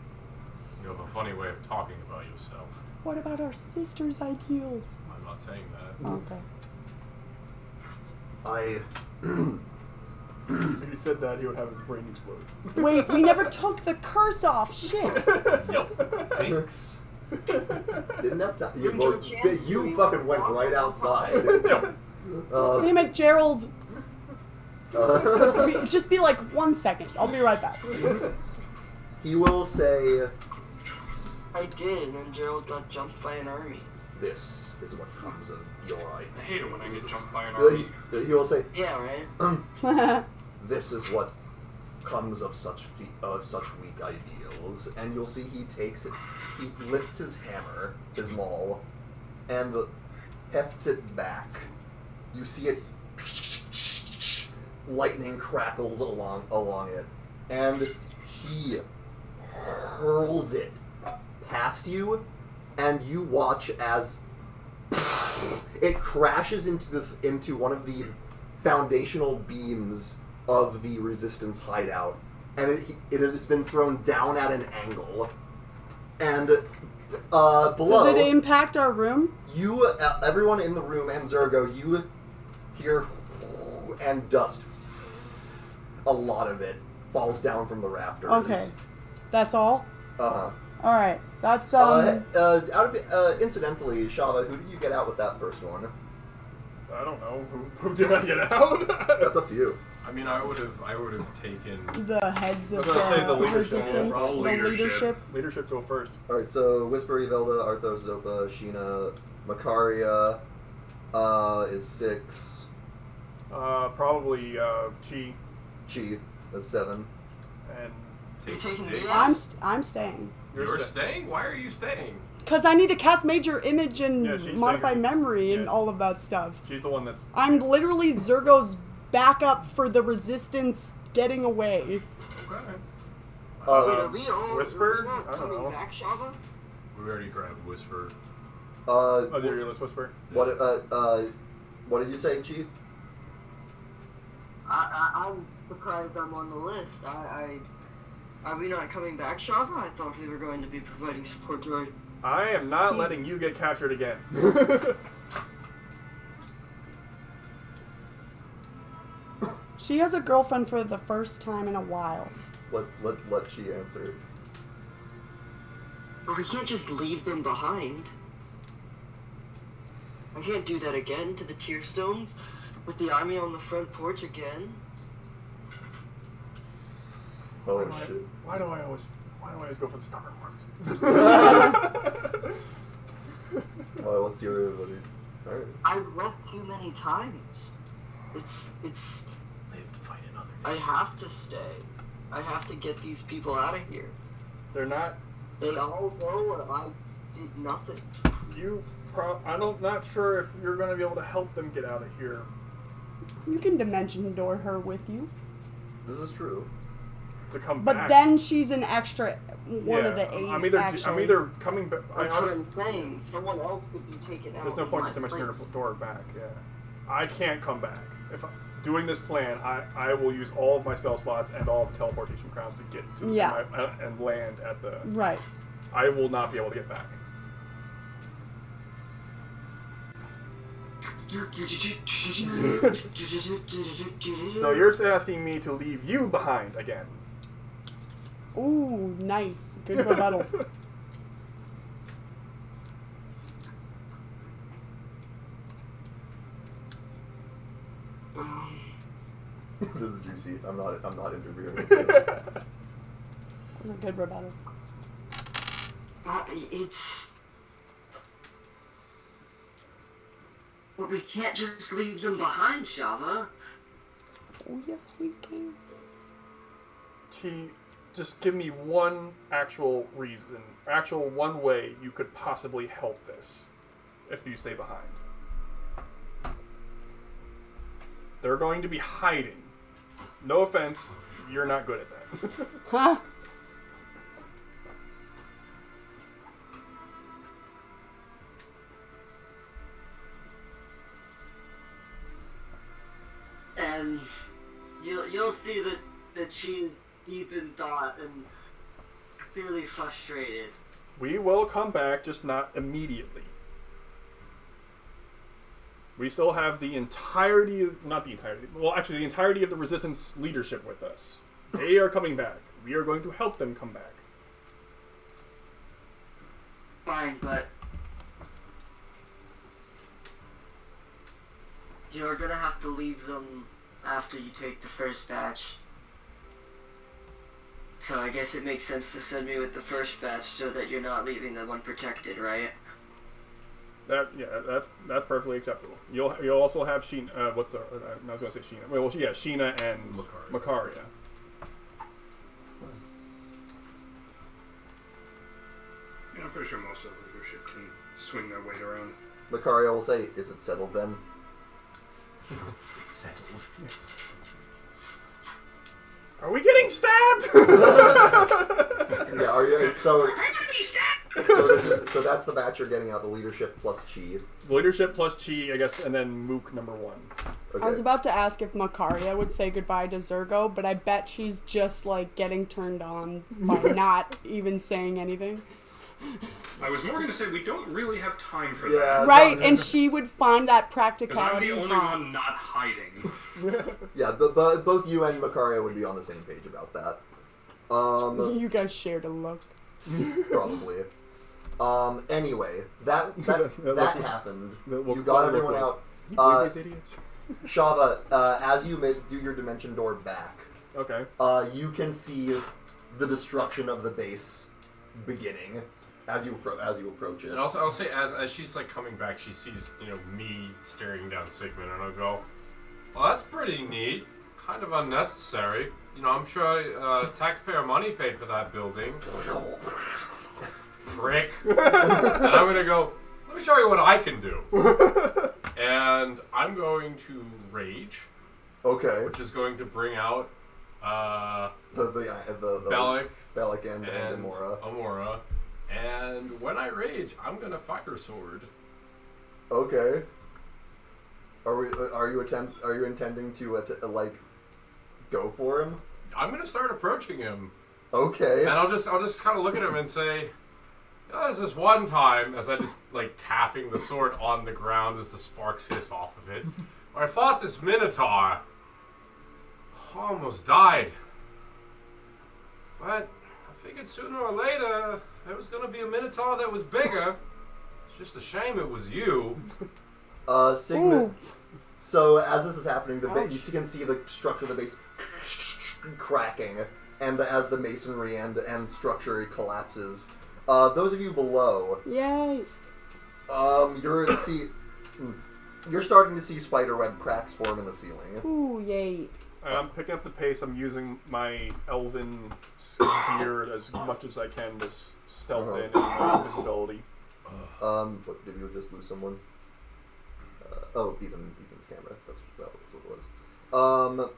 You have a funny way of talking about yourself. What about our sister's ideals? I'm not saying that. Okay. If he said that, he would have his brain explode. Wait, we never took the curse off. Shit. Yep. Thanks. Didn't have time. You fucking went right outside. Yep. Damn it, Gerald. Just be like 1 second. I'll be right back. He will say, I did, and then Gerald got jumped by an army. "This is what comes of your I ideas." hate it when I get jumped by an army. He will say, Yeah, right? "This is what comes of such weak ideals." And you'll see he takes it, he lifts his hammer, his maul, and hefts it back. You see it, lightning crackles along it, and he hurls it past you, and you watch as it crashes into one of the foundational beams of the resistance hideout, and it has been thrown down at an angle. And below, Does it impact our room? you, everyone in the room, and Zergo, you hear and dust. A lot of it falls down from the rafters. Okay. That's all? Uh-huh. Alright. That's, Incidentally, Shava, who did you get out with that first one? I don't know. Who did I get out? That's up to you. I mean, I would have taken. the heads of I was gonna say the the leadership. resistance. All The leadership. leadership. Leadership go first. Alright, so Whisper, Evelda, Arthos, Zopa, Sheena, Makaria is 6. Probably Chi Chi, that's 7. and Take You're taking sticks. me I'm staying. You're staying? Why are you staying? Because I need to cast Major Image and Yeah, she's modify staying. memory and Yeah. all of that stuff. She's the one that's. I'm literally Zergo's backup for the resistance getting away. Okay. Wait, are we all Whisper? are we not I don't coming know. back, Shava? We already grabbed Whisper. Oh, you're let's whisper. What did you say, Chi? I'm surprised I'm on the list. Are we not coming back, Shava? I thought we were going to be providing support to our... I am not letting you get captured again. She has a girlfriend for the first time in a while. Let Chi answer. But we can't just leave them behind. I can't do that again to the Tear Stones with the army on the front porch again. Oh shit. Why do I always go for the stubborn ones? Oh, what's your buddy? Alright. I've left too many times. It's. Live to fight another I have to stay. I have to get these people out of here. They're not. They all know and I did nothing. I'm not sure if you're going to be able to help them get out of here. You can dimension door her with you. This is true. To come But back. then she's an extra one of the 8. I'm either coming back. That's what I'm saying. Someone else could be taken out. There's no point in in my dimension place. door back. Yeah, I can't come back. If I'm doing this plan, I will use all of my spell slots and all of the teleportation crowns to get to and land at the. Right. I will not be able to get back. So you're asking me to leave you behind again? Ooh, nice. Good rebuttal. This is juicy. I'm not interfering with this. That was a good rebuttal. It's. But we can't just leave them behind, Shava. Oh, yes, we can. Just give me one actual reason, one way you could possibly help this if you stay behind. They're going to be hiding. No offense, you're not good at that. Huh? And you'll see that she's deep in thought and clearly frustrated. We will come back, just not immediately. We still have the entirety of the Resistance leadership with us. They are coming back. We are going to help them come back. Fine, but you're gonna have to leave them after you take the first batch. So I guess it makes sense to send me with the first batch so that you're not leaving them unprotected, right? That's perfectly acceptable. You'll also have Sheena. I was gonna say Sheena. Well, yeah, Sheena and Makaria. Yeah, I'm pretty sure most of the leadership can swing their weight around. Lucario will say, "Is it settled then?" It's settled. Are we getting stabbed? Yeah, are you? So, I'm gonna be stabbed! so that's the batch you're getting out. The leadership plus chi. Leadership plus Chi, I guess, and then Mook number 1. Okay. I was about to ask if Makaria would say goodbye to Zergo, but I bet she's just like getting turned on by not even saying anything. I was more gonna say we don't really have time for Yeah. that. Right, and she would find that Because I'm practicality the only hot. one not hiding. Yeah, but both you and Makaria would be on the same page about that. You guys shared a look. Probably. Anyway, that happened. You got everyone out. You believe these idiots? Shava, as you do your dimension door back, Okay. you can see the destruction of the base beginning as you approach it. And also, I'll say, as she's like coming back, she sees me staring down Sigmund, and I'll go, "Well, that's pretty neat. Kind of unnecessary. I'm sure taxpayer money paid for that building." Prick. And I'm gonna go, "Let me show you what I can do." And I'm going to rage, Okay. which is going to bring out The Bellic and Amora. Amora. And when I rage, I'm gonna fire sword. Okay. Are you intending to go for him? I'm gonna start approaching him, Okay. and I'll just kind of look at him and say, "There's this one time," as I just like tapping the sword on the ground as the sparks hiss off of it, where I fought this Minotaur. Almost died, but I figured sooner or later there was gonna be a Minotaur that was bigger. It's just a shame it was you. Sigmund. Ooh. So as this is happening, Ouch. you can see the structure of the base cracking, and as the masonry and structure collapses. Those of you below, Yay. you're starting to see spiderweb cracks form in the ceiling. Ooh, yay. I'm picking up the pace. I'm using my elven beard as much as I can to stealth in and my invisibility. What, did you just lose someone? Ethan's camera. That's what it was.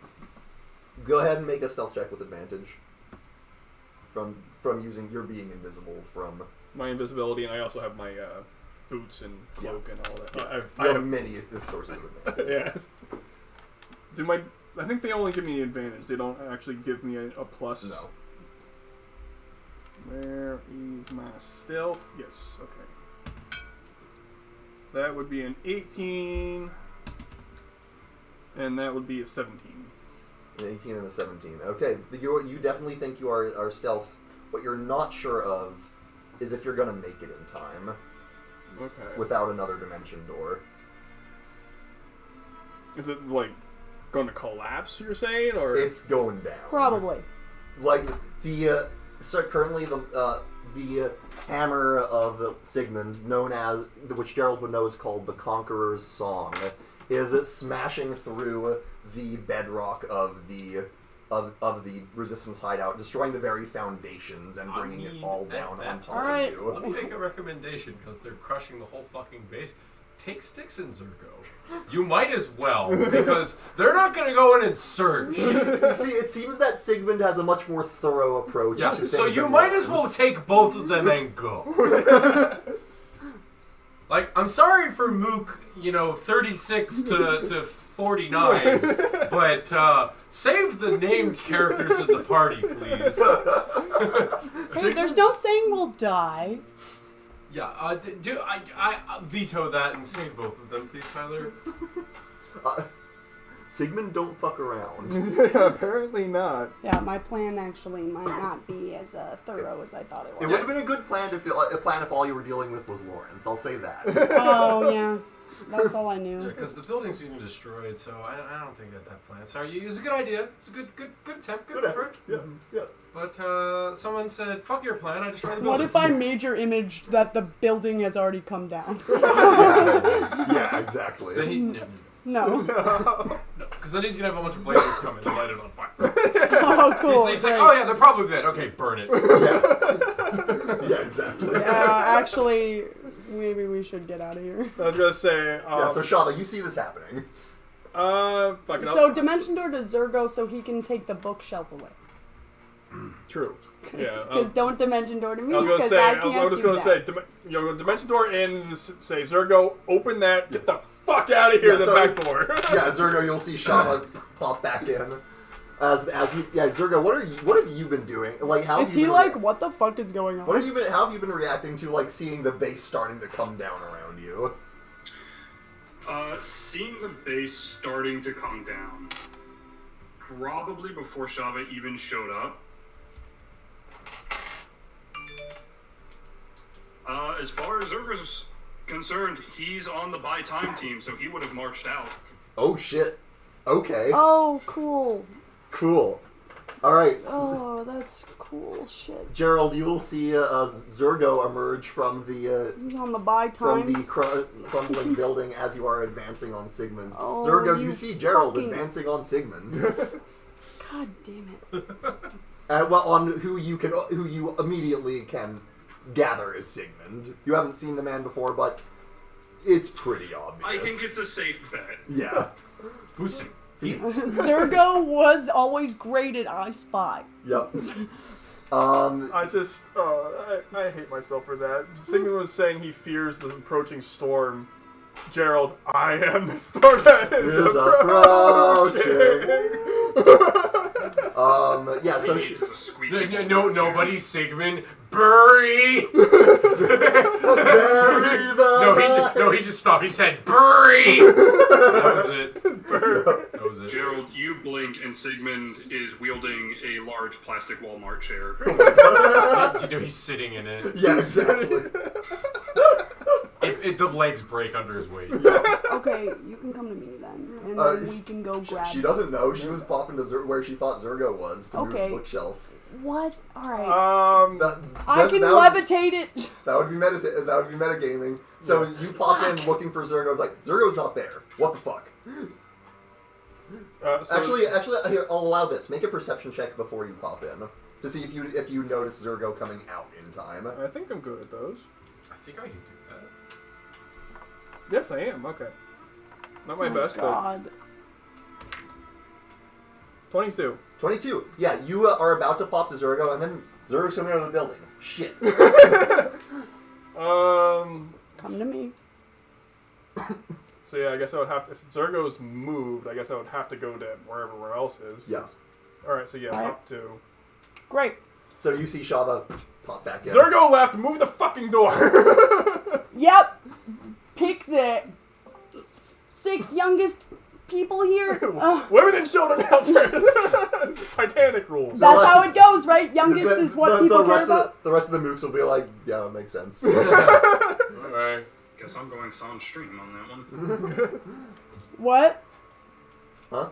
Go ahead and make a stealth check with advantage. From using your being invisible from My invisibility, and I also have my boots and cloak and all that. Yeah. I you have have many sources of advantage. Yes. I think they only give me advantage. They don't actually give me a plus. No. Where is my stealth? Yes. Okay. That would be an 18, and that would be a 17. An 18 and a 17. Okay, you definitely think you are stealth. What you're not sure of is if you're gonna make it in time Okay. without another dimension door. Is it like going to collapse? You're saying, or It's going down. Probably. Like currently the hammer of Sigmund, known as which Gerald would know is called the Conqueror's Song, is smashing through the bedrock of the Resistance hideout, destroying the very foundations and bringing it all down on top Alright. of you. Let me make a recommendation, because they're crushing the whole fucking base. Take sticks and Zergo. You might as well, because they're not going to go in and search. See, it seems that Sigmund has a much more thorough approach Yeah, to things so you than might as well Laurence. take both of them and go. Like, I'm sorry for Mook, 36 to 49, but save the named characters in the party, please. Hey, there's no saying we'll die. Yeah, I veto that and save both of them, please, Tyler. Sigmund don't fuck around. apparently not. Yeah, my plan actually might not be as thorough as I thought it It was. would have been a good plan if all you were dealing with was Laurence. I'll say that. Oh, yeah. That's all I Yeah, knew. because the building's getting destroyed, so I don't think that plan. Sorry, it's a good idea. It's a good attempt, good effort. Yeah, yeah. But someone said, "Fuck your plan. I just ran the What building." if I major imaged that the building has already come down? Yeah, exactly. Then he, No. because then he's gonna have a bunch of blazers come in and light it on fire. Oh, cool. He's like, great. "Oh yeah, they're probably good. Okay, burn it." Yeah, exactly. Actually, maybe we should get out of here. I was gonna say. So Shava, you see this happening. Fucking So, Dimension Door to Zergo so he can take the bookshelf away. True. Yeah. Because don't Dimension Door to me, I was gonna because say. I I can't was just gonna say. Dimension door in. Say Zergo, open that. Get the fuck out of here. Yeah, the so- back door. Yeah, Zergo, you'll see Shava pop back in. As you, Zergo, what have you been doing? Like, how Is have you he been like, what the fuck is going on? how have you been reacting to like seeing the base starting to come down around you? Seeing the base starting to come down, probably before Shava even showed up. As far as Zergo's concerned, he's on the buy time team, so he would have marched out. Oh shit. Okay. Oh, cool. Cool. All right. Oh, that's cool shit. Gerald, you will see Zergo emerge from the He's on the buy time. crumbling building as you are advancing on Sigmund. Oh, Zergo, you you see Gerald fucking- advancing on Sigmund. God damn it. On who you immediately can gather is Sigmund. You haven't seen the man before, but it's pretty obvious. I think it's a safe bet. Yeah. Who's it? Zergo was always great at I Spy. Yep. I just, I hate myself for that. Sigmund was saying he fears the approaching storm. Gerald, I am the storm that is approaching. Yeah, so It's a squeaky Nobody, Sigmund. Bury! No, he just stopped. He said, bury! That was it. That was it. Gerald, you blink and Sigmund is wielding a large plastic Walmart chair. know he's sitting in it. Yeah, exactly. The legs break under his weight. Okay, you can come to me then, and then we can go grab. She doesn't know. She was popping to where she thought Zergo was to move the bookshelf. What? All right. I can levitate it. That would be metagaming. So you pop in looking for Zergo. It's like Zergo's not there. What the fuck? Actually, here I'll allow this. Make a perception check before you pop in to see if you notice Zergo coming out in time. I think I'm good at those. I think I can do that. Yes, I am. Okay. Not my best, God. but 22. 22. Yeah, you are about to pop to Zergo, and then Zergo's coming out of the building. Shit. Come to me. So yeah, I guess I would have to, if Zergo's moved, I guess I would have to go to wherever else is. Yeah. Alright, so yeah, All right. up to. Great. So you see Shava pop back in. Zergo left, move the fucking door! Yep. Pick the 6 youngest people here. Women and children out first! Titanic rules. That's how it goes, right? Youngest is what people care about. The rest of the mooks will be like, yeah, that makes sense. Alright. Guess I'm going sound stream on that one. What? Huh?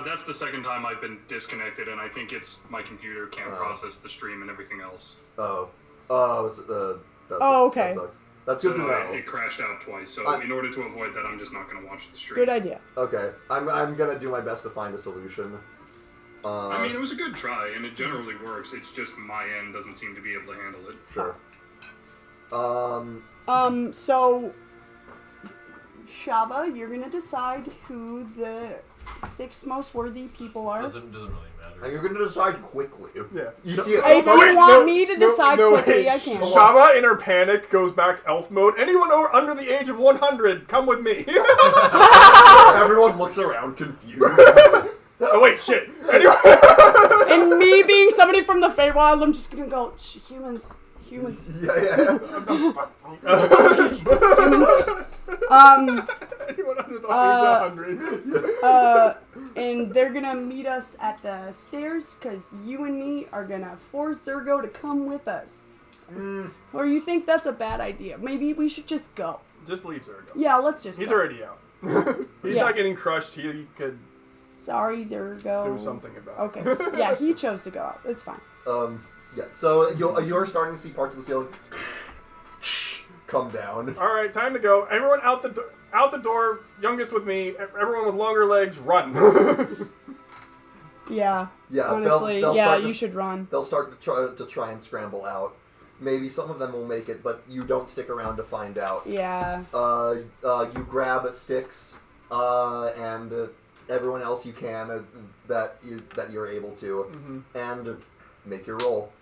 That's the second time I've been disconnected, and I think it's my computer can't process the stream and everything else. Okay. Okay. That sucks. That's good to know. It crashed out twice, so in order to avoid that, I'm just not going to watch the stream. Good idea. Okay, I'm gonna do my best to find a solution. I mean, it was a good try, and it generally works. It's just my end doesn't seem to be able to handle it. Sure. So, Shava, you're gonna decide who the 6 most worthy people are. Doesn't really matter. And you're gonna decide quickly. Yeah. You see it. If you want me to decide quickly, wait. I can. Shava, in her panic, goes back to elf mode. Anyone under the age of 100, come with me. Everyone looks around confused. Oh, wait, shit. Anyone? And me being somebody from the Feywild, I'm just gonna go, humans. Yeah. Humans. Anyone under the age of 100. And they're gonna meet us at the stairs, because you and me are gonna force Zergo to come with us. Or you think that's a bad idea? Maybe we should just go. Just leave Zergo. Yeah, let's just He's go. already out. He's not getting crushed. He could Sorry, Zergo. do something about it. Okay. Yeah, he chose to go out. It's fine. Yeah. So you're starting to see parts of the ceiling come down. All right, time to go. Everyone out the door. Youngest with me. Everyone with longer legs, run. Yeah. Yeah. Honestly, they'll yeah, start you should run. They'll start to try and scramble out. Maybe some of them will make it, but you don't stick around to find out. Yeah. You grab sticks, and everyone else you can that you're able to, and make your roll.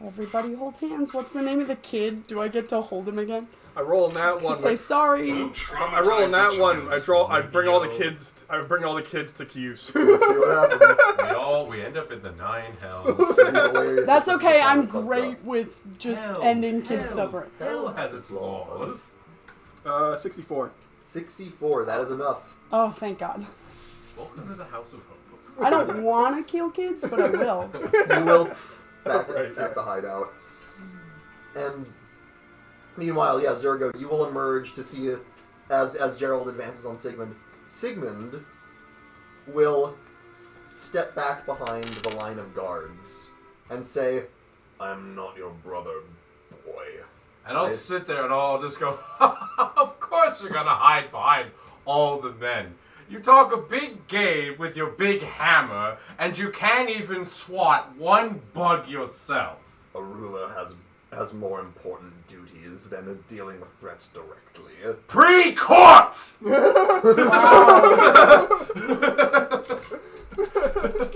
Everybody hold hands. What's the name of the kid? Do I get to hold him again? I roll in that one. Say sorry. I roll in that one. I bring all the kids. I bring all the kids to Cuse. Let's see what happens. We end up in the 9 hells. That's okay. I'm great with just ending kids' suffering. Hell has its laws. 64. 64. That is enough. Oh, thank God. Welcome to the House of Hope. I don't want to kill kids, but I will. You will back at the hideout. And meanwhile, yeah, Zergo, you will emerge to see as Gerald advances on Sigmund. Sigmund will step back behind the line of guards and say, "I'm not your brother, boy." And I'll sit there and I'll just go, of course you're gonna hide behind all the men. You talk a big game with your big hammer, and you can't even swat one bug yourself. A ruler has more important duties than dealing with threats directly. Pre-corpse!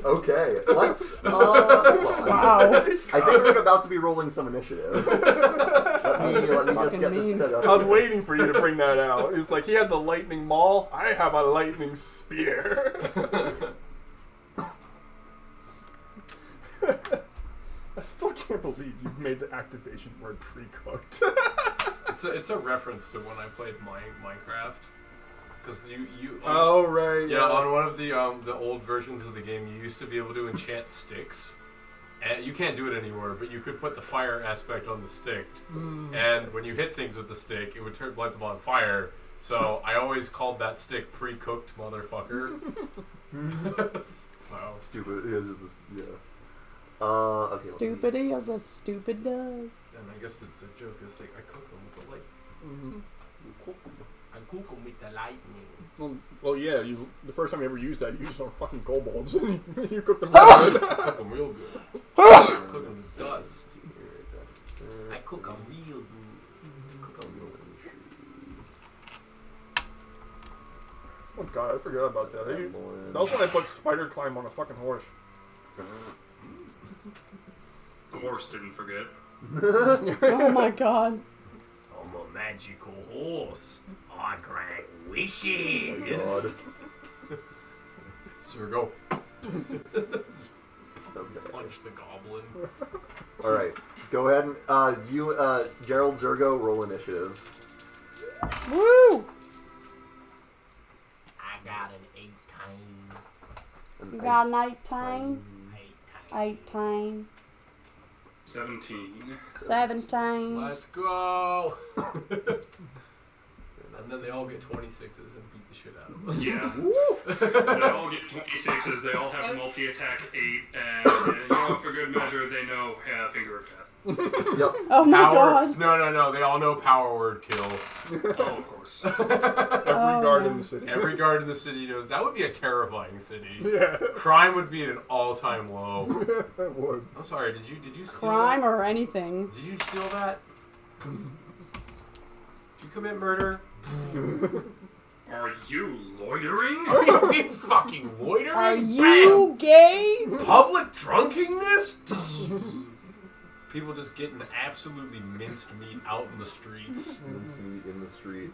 Okay, let's. Wow. I think we're about to be rolling some initiative. Let me just get this set up. I was waiting for you to bring that out. It was like he had the lightning maul. I have a lightning spear. I still can't believe you've made the activation word pre-cooked. It's a reference to when I played Minecraft. Because you oh right yeah, on one of the old versions of the game, you used to be able to enchant sticks, And you can't do it anymore, but you could put the fire aspect on the stick. And when you hit things with the stick, it would light them on fire. So I always called that stick pre-cooked motherfucker. So Stupid. Yeah, just this, yeah. Okay. Stupidity as a stupid does. And I guess the joke is like, I cook them with the light. I cook them with the lightning. Well, yeah. The first time you ever used that, you used it on fucking kobolds. You cooked them. I cook them real good. I cook them with dust. I cook them real good. Cook them real good. Oh god, I forgot about that. That was when I put spider climb on a fucking horse. The horse didn't forget. Oh my god. I'm a magical horse. I grant wishes. Zergo. Punch the goblin. Alright. Go ahead and, Gerald, Zergo, roll initiative. Woo! I got an 18. You got an 18? 18. 17. 17. Let's go. And then they all get 26s and beat the shit out of us. Yeah. They all get 26s, they all have multi-attack 8, and for good measure, they know Finger of Death. Yep. Oh my Power, god. No. They all know power word kill. Oh, of course. Every guard in the city. Every guard in the city knows that would be a terrifying city. Yeah. Crime would be at an all-time low. It would. I'm sorry. Did you steal Crime that? or anything. Did you steal that? Did you commit murder? Are you loitering? Are you fucking loitering? Are you gay? Public drunkenness? People just getting absolutely minced meat out in the streets. Minced meat in the street.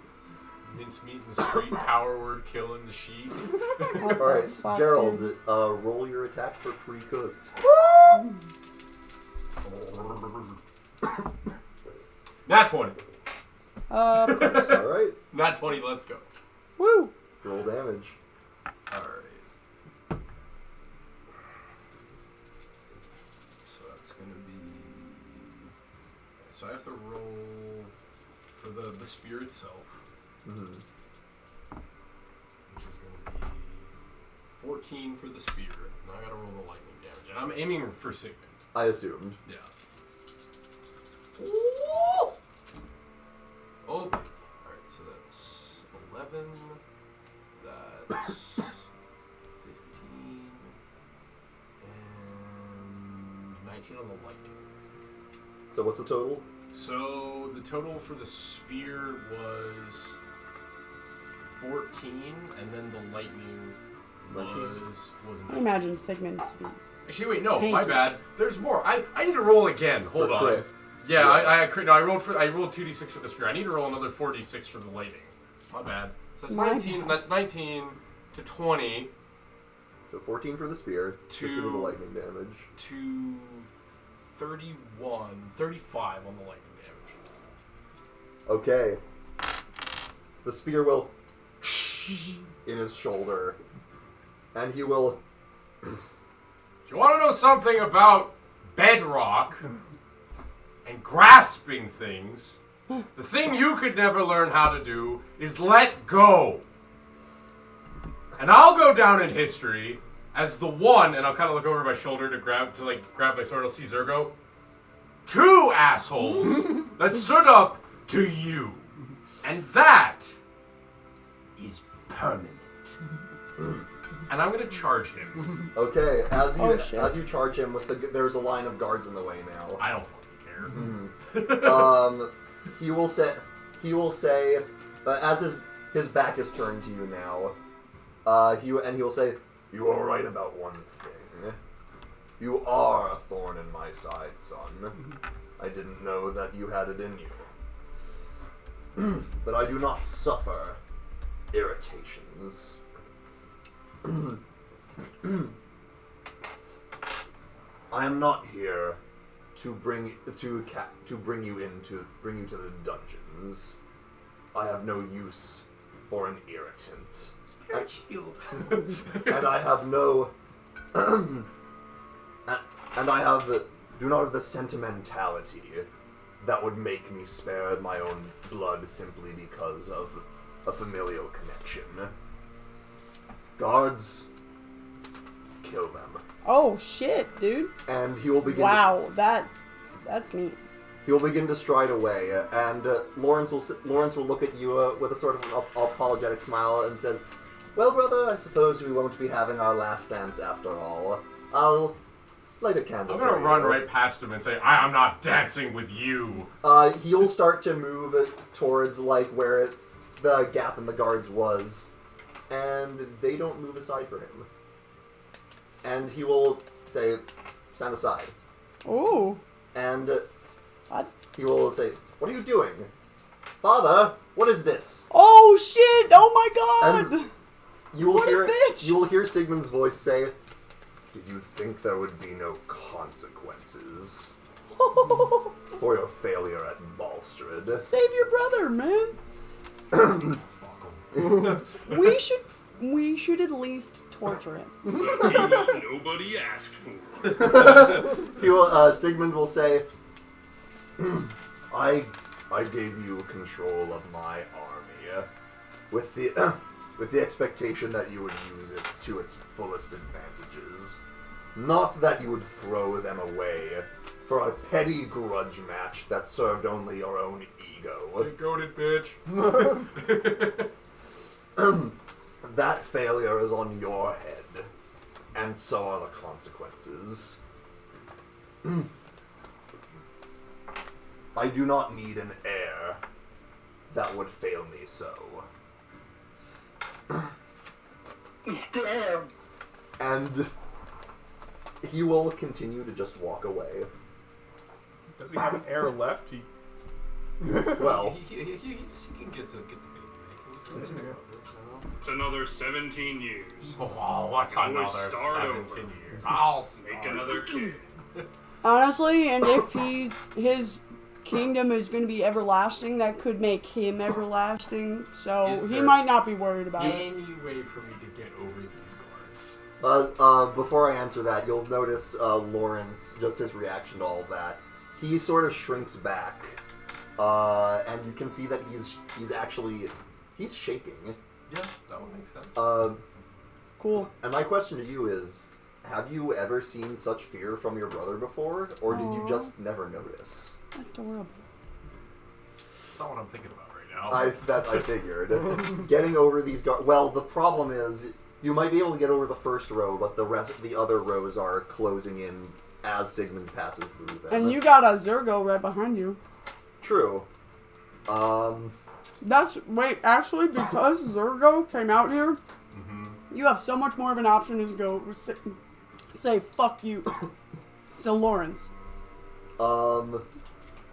Minced meat in the street, power word killing the sheep. What the Alright, fuck, Gerald, dude? roll your attack for pre-cooked. Not 20. Of course. Alright, Not 20, let's go. Woo! roll damage. Alright. So that's gonna be... So I have to roll for the spear itself. Mm-hmm. Which is gonna be 14 for the spear. Now I gotta roll the lightning damage. And I'm aiming for Sigmund. I assumed. Yeah. Oh, baby. Alright, so that's 11. That's 15. And 19 on the lightning. So what's the total? So the total for the spear was 14, and then the lightning 19? was I 9. imagine Sigmund to be. Actually, wait, no, Tanky. my bad. There's more. I need to roll again. Hold For on. crit. Yeah, Yeah. I rolled 2d6 for the spear. I need to roll another 4d6 for the lightning. My bad. So that's My 19. bad. That's 19 to 20 So 14 for the spear. Just give me the lightning damage. to 35 on the lightning damage. Okay. The spear will in his shoulder. And he will... Do you want to know something about bedrock and grasping things? The thing you could never learn how to do is let go. And I'll go down in history as the one, and I'll kind of look over my shoulder to grab my sword. I'll see Zergo. 2 assholes that stood up to you, and that is permanent. And I'm gonna charge him. Okay, as you Oh, shit. as you charge him with there's a line of guards in the way now. I don't fucking care. He will say, as his back is turned to you now, he will say, "You are right about one thing. You are a thorn in my side, son. I didn't know that you had it in you. But I do not suffer irritations. I am not here to bring you to the dungeons. I have no use for an irritant. Spirit shield. And I have no And do not have the sentimentality that would make me spare my own blood simply because of a familial connection. Guards, kill them. Oh shit, dude. And he will begin. Wow, that's me. He will begin to stride away, and Laurence will look at you with a sort of apologetic smile and says, "Well, brother, I suppose we won't be having our last dance after all. I'll light a candle." I'm gonna for you." run right past him and say, "I am not dancing with you." He'll start to move towards like where the gap in the guards was, and they don't move aside for him. And he will say, "Stand aside." Ooh. And What? he will say, "What are you doing? Father, what is this?" Oh shit! Oh my god! And you will What a hear bitch! you will hear Sigmund's voice say, "Did you think there would be no consequences for your failure at Balstrad?" Save your brother, man. We should at least torture him. The payment nobody asked for. He will. Sigmund will say, I gave you control of my army with the expectation that you would use it to its fullest advantages, not that you would throw them away for a petty grudge match that served only your own ego." Goated bitch. That failure is on your head, and so are the consequences. I do not need an heir that would fail me so. Damn. And he will continue to just walk away. Does he have an heir left? He Well, He can get the baby. It's another 17 years. Oh, what's Always another start 17 over. years? I'll Make start. another kid. Honestly, and if his kingdom is going to be everlasting, that could make him everlasting. So Is he there might not be worried about it. any way for me to get over these guards? before I answer that, you'll notice Laurence, just his reaction to all that. He sort of shrinks back, and you can see that he's shaking. Yeah, that would make sense. Cool. And my question to you is, have you ever seen such fear from your brother before, or did you Aw. just never notice? Adorable. That's not what I'm thinking about right now. I figured. Getting over these guards. Well, the problem is you might be able to get over the first row, but the other rows are closing in as Sigmund passes through them. And you got a Zergo right behind you. True. Actually, because Zergo came out here, Mm-hmm. you have so much more of an option to go say fuck you to Laurence.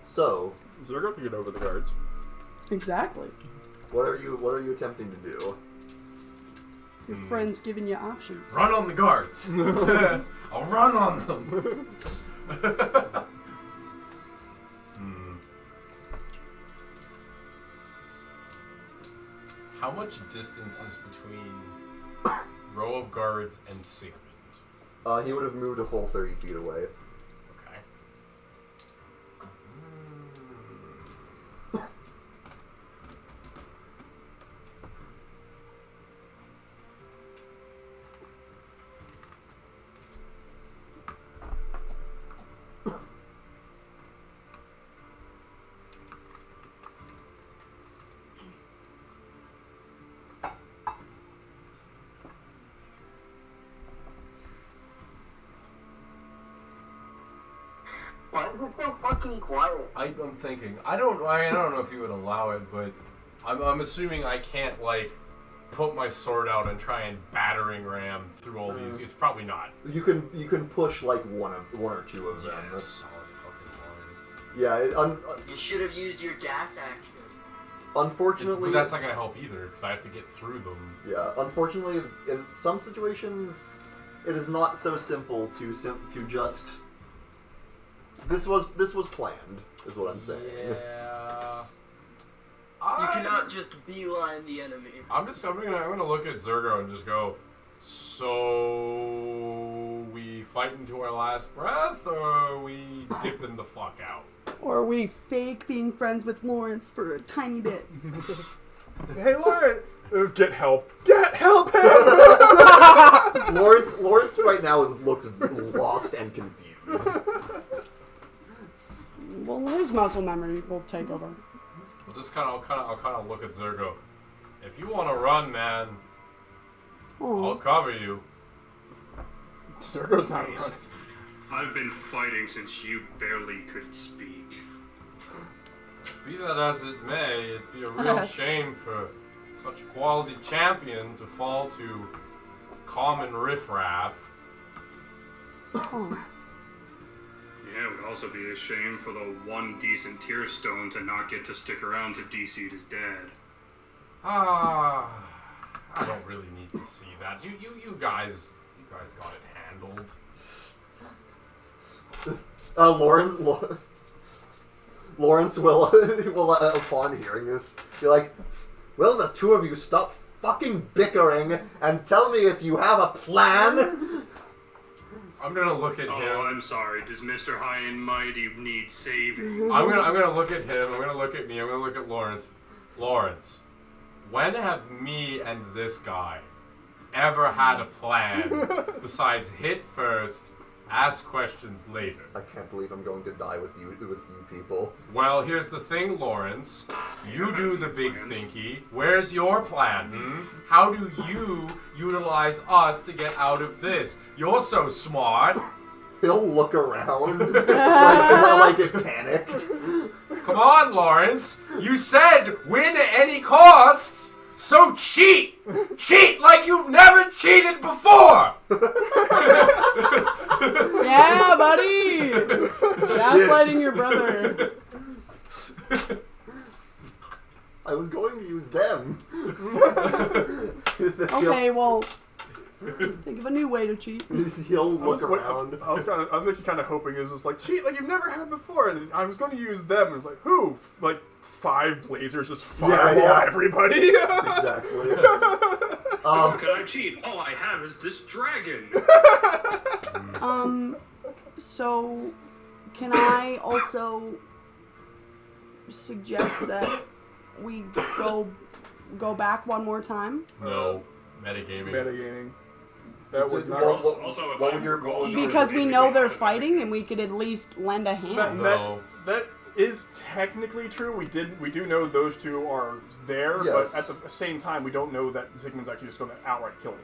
So, Zergo can get over the guards. Exactly. what are you attempting to do? Your friend's giving you options. Run on the guards. I'll run on them. How much distance is between row of guards and Sigmund? He would have moved a full 30 feet away. Okay. Why is it so fucking quiet? I'm thinking. I don't know if you would allow it, but I'm assuming I can't like put my sword out and try and battering ram through all these. It's probably not. You can push like one or two of them. Yeah, solid fucking Yeah. You should have used your dash action. Unfortunately, But that's not gonna help either because I have to get through them. yeah. Unfortunately, in some situations, it is not so simple to just. This was planned, is what I'm saying. Yeah. You cannot just beeline the enemy. I'm gonna look at Zergo and just go, so we fighting to our last breath, or we dipping the fuck out? Or we fake being friends with Laurence for a tiny bit. Hey, Lawrence! Get help! Get help him! Laurence right now looks lost and confused. Well, his muscle memory will take over. I'll kind of look at Zergo. If you want to run, man, I'll cover you. Zergo's not running. I've been fighting since you barely could speak. Be that as it may, it'd be a real shame for such a quality champion to fall to common riffraff. Oh. Yeah, it would also be a shame for the one decent tier stone to not get to stick around to DC his dad. I don't really need to see that. You guys got it handled. Laurence will upon hearing this, be like, "Will the two of you stop fucking bickering and tell me if you have a plan?" I'm gonna look at him. Oh, I'm sorry. Does Mr. High and Mighty need saving? I'm gonna look at him. I'm gonna look at me. I'm gonna look at Laurence. Laurence, when have me and this guy ever had a plan besides hit first, ask questions later? I can't believe I'm going to die with you people. Well, here's the thing, Laurence. You do the big thinky. Where's your plan? How do you utilize us to get out of this? You're so smart. He'll look around like it panicked. Come on, Laurence. You said win at any cost. So cheat! Cheat like you've never cheated before! Yeah, buddy! Gaslighting your brother. I was going to use them. Okay, well, think of a new way to cheat. He'll look around. I was actually kind of hoping it was just like, cheat like you've never had before, and I was going to use them, and it's like, who? Like, 5 blazers just fireball everybody? Exactly. How can I cheat? All I have is this dragon. So, can I also suggest that we go back one more time? No. Metagaming. Metagaming. That would not... Also, what would your Because we know they're fighting and we could at least lend a hand. That is technically true. We do know those two are there, yes. But at the same time, we don't know that Zygmunt's actually just going to outright kill them.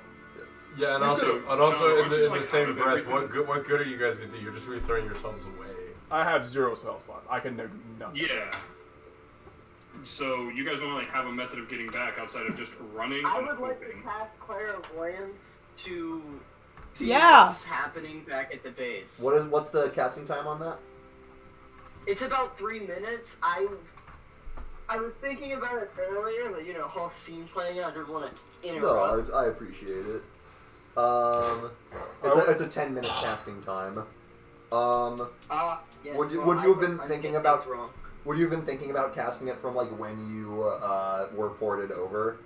Yeah, and also in the same breath, what good are you guys gonna do? You're just really throwing yourselves away. I have 0 spell slots. I can do nothing. Yeah. So you guys don't like have a method of getting back outside of just running. I and would like to hoping. cast Clairvoyance to see Yeah. what's happening back at the base. What's the casting time on that? It's about 3 minutes. I was thinking about it earlier, but whole scene playing out. I didn't want to interrupt. No, I appreciate it. It's a 10-minute casting time. Yes, Would you have been thinking about? Would you have been thinking about casting it from like when you were ported over?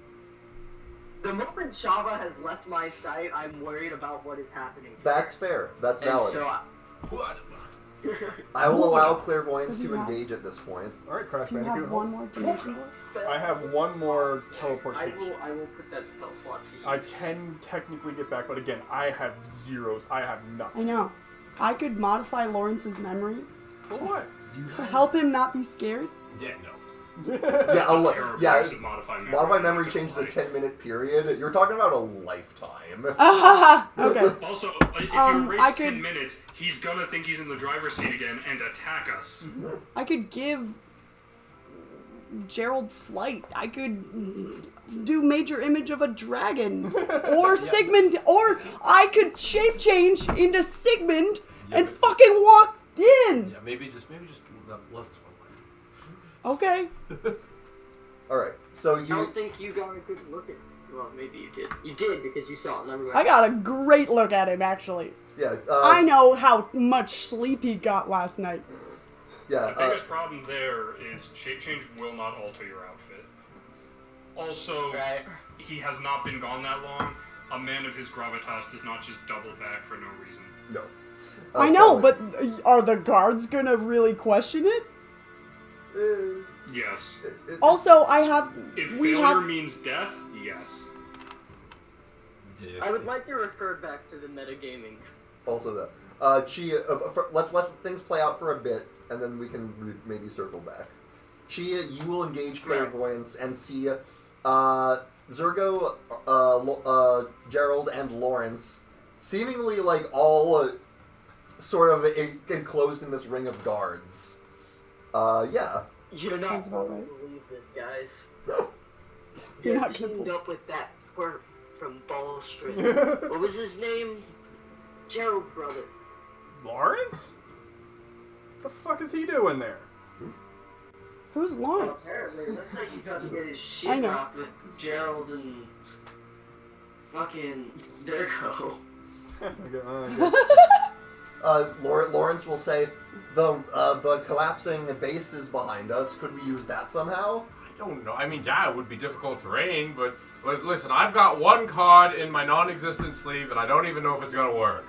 The moment Shava has left my sight, I'm worried about what is happening. That's fair. That's valid. So I will allow clairvoyance So do to you have- engage at this point. All right, Crash Do you Bandicoot. have one more dimension door? I have one more teleportation. I will put that spell slot to use. I can technically get back, but again, I have zeros. I have I nothing. know. I could modify Lawrence's memory For what? to help him not be scared. Yeah, no. Yeah, Modify modify memory changes a 10-minute period. You're talking about a lifetime. Okay. Also, if you I race could- 10 minutes, he's gonna think he's in the driver's seat again and attack us. I could give Gerald flight. I could do major image of a dragon. Or Sigmund. Or I could shape change into Sigmund and fucking walk in. Yeah, maybe just let us one. Okay. Alright, so I don't think you got a good look at. Well, maybe you did. You did because you saw it. Never mind. I got a great look at him, actually. yeah, I know how much sleep he got last night. yeah, The biggest problem there is shape change will not alter your outfit. Also, Right. he has not been gone that long. A man of his gravitas does not just double back for no reason. No. I know, Kelly. but are the guards gonna really question it? Yes. Also, I have. If we failure have. means death, yes. Yes. I would like to refer back to the metagaming. Also that. Let's let things play out for a bit, and then we can maybe circle back. Chia, you will engage clairvoyance and see Zergo, Gerald, and Laurence seemingly like all sort of enclosed in this ring of guards. Yeah. You're not Sounds about going right. to believe this, guys. You're They're not gonna teamed believe- up with that twerp from Ball Street. What was his name? Gerald brother. Lawrence? The fuck is he doing there? Who's Laurence? Apparently, it looks like he got to get his I shit know. dropped with Gerald and fucking Zergo. Laurence will say, the collapsing base is behind us. Could we use that somehow? I don't know. I mean, yeah, it would be difficult terrain, but listen, I've got one card in my non-existent sleeve, and I don't even know if it's gonna work.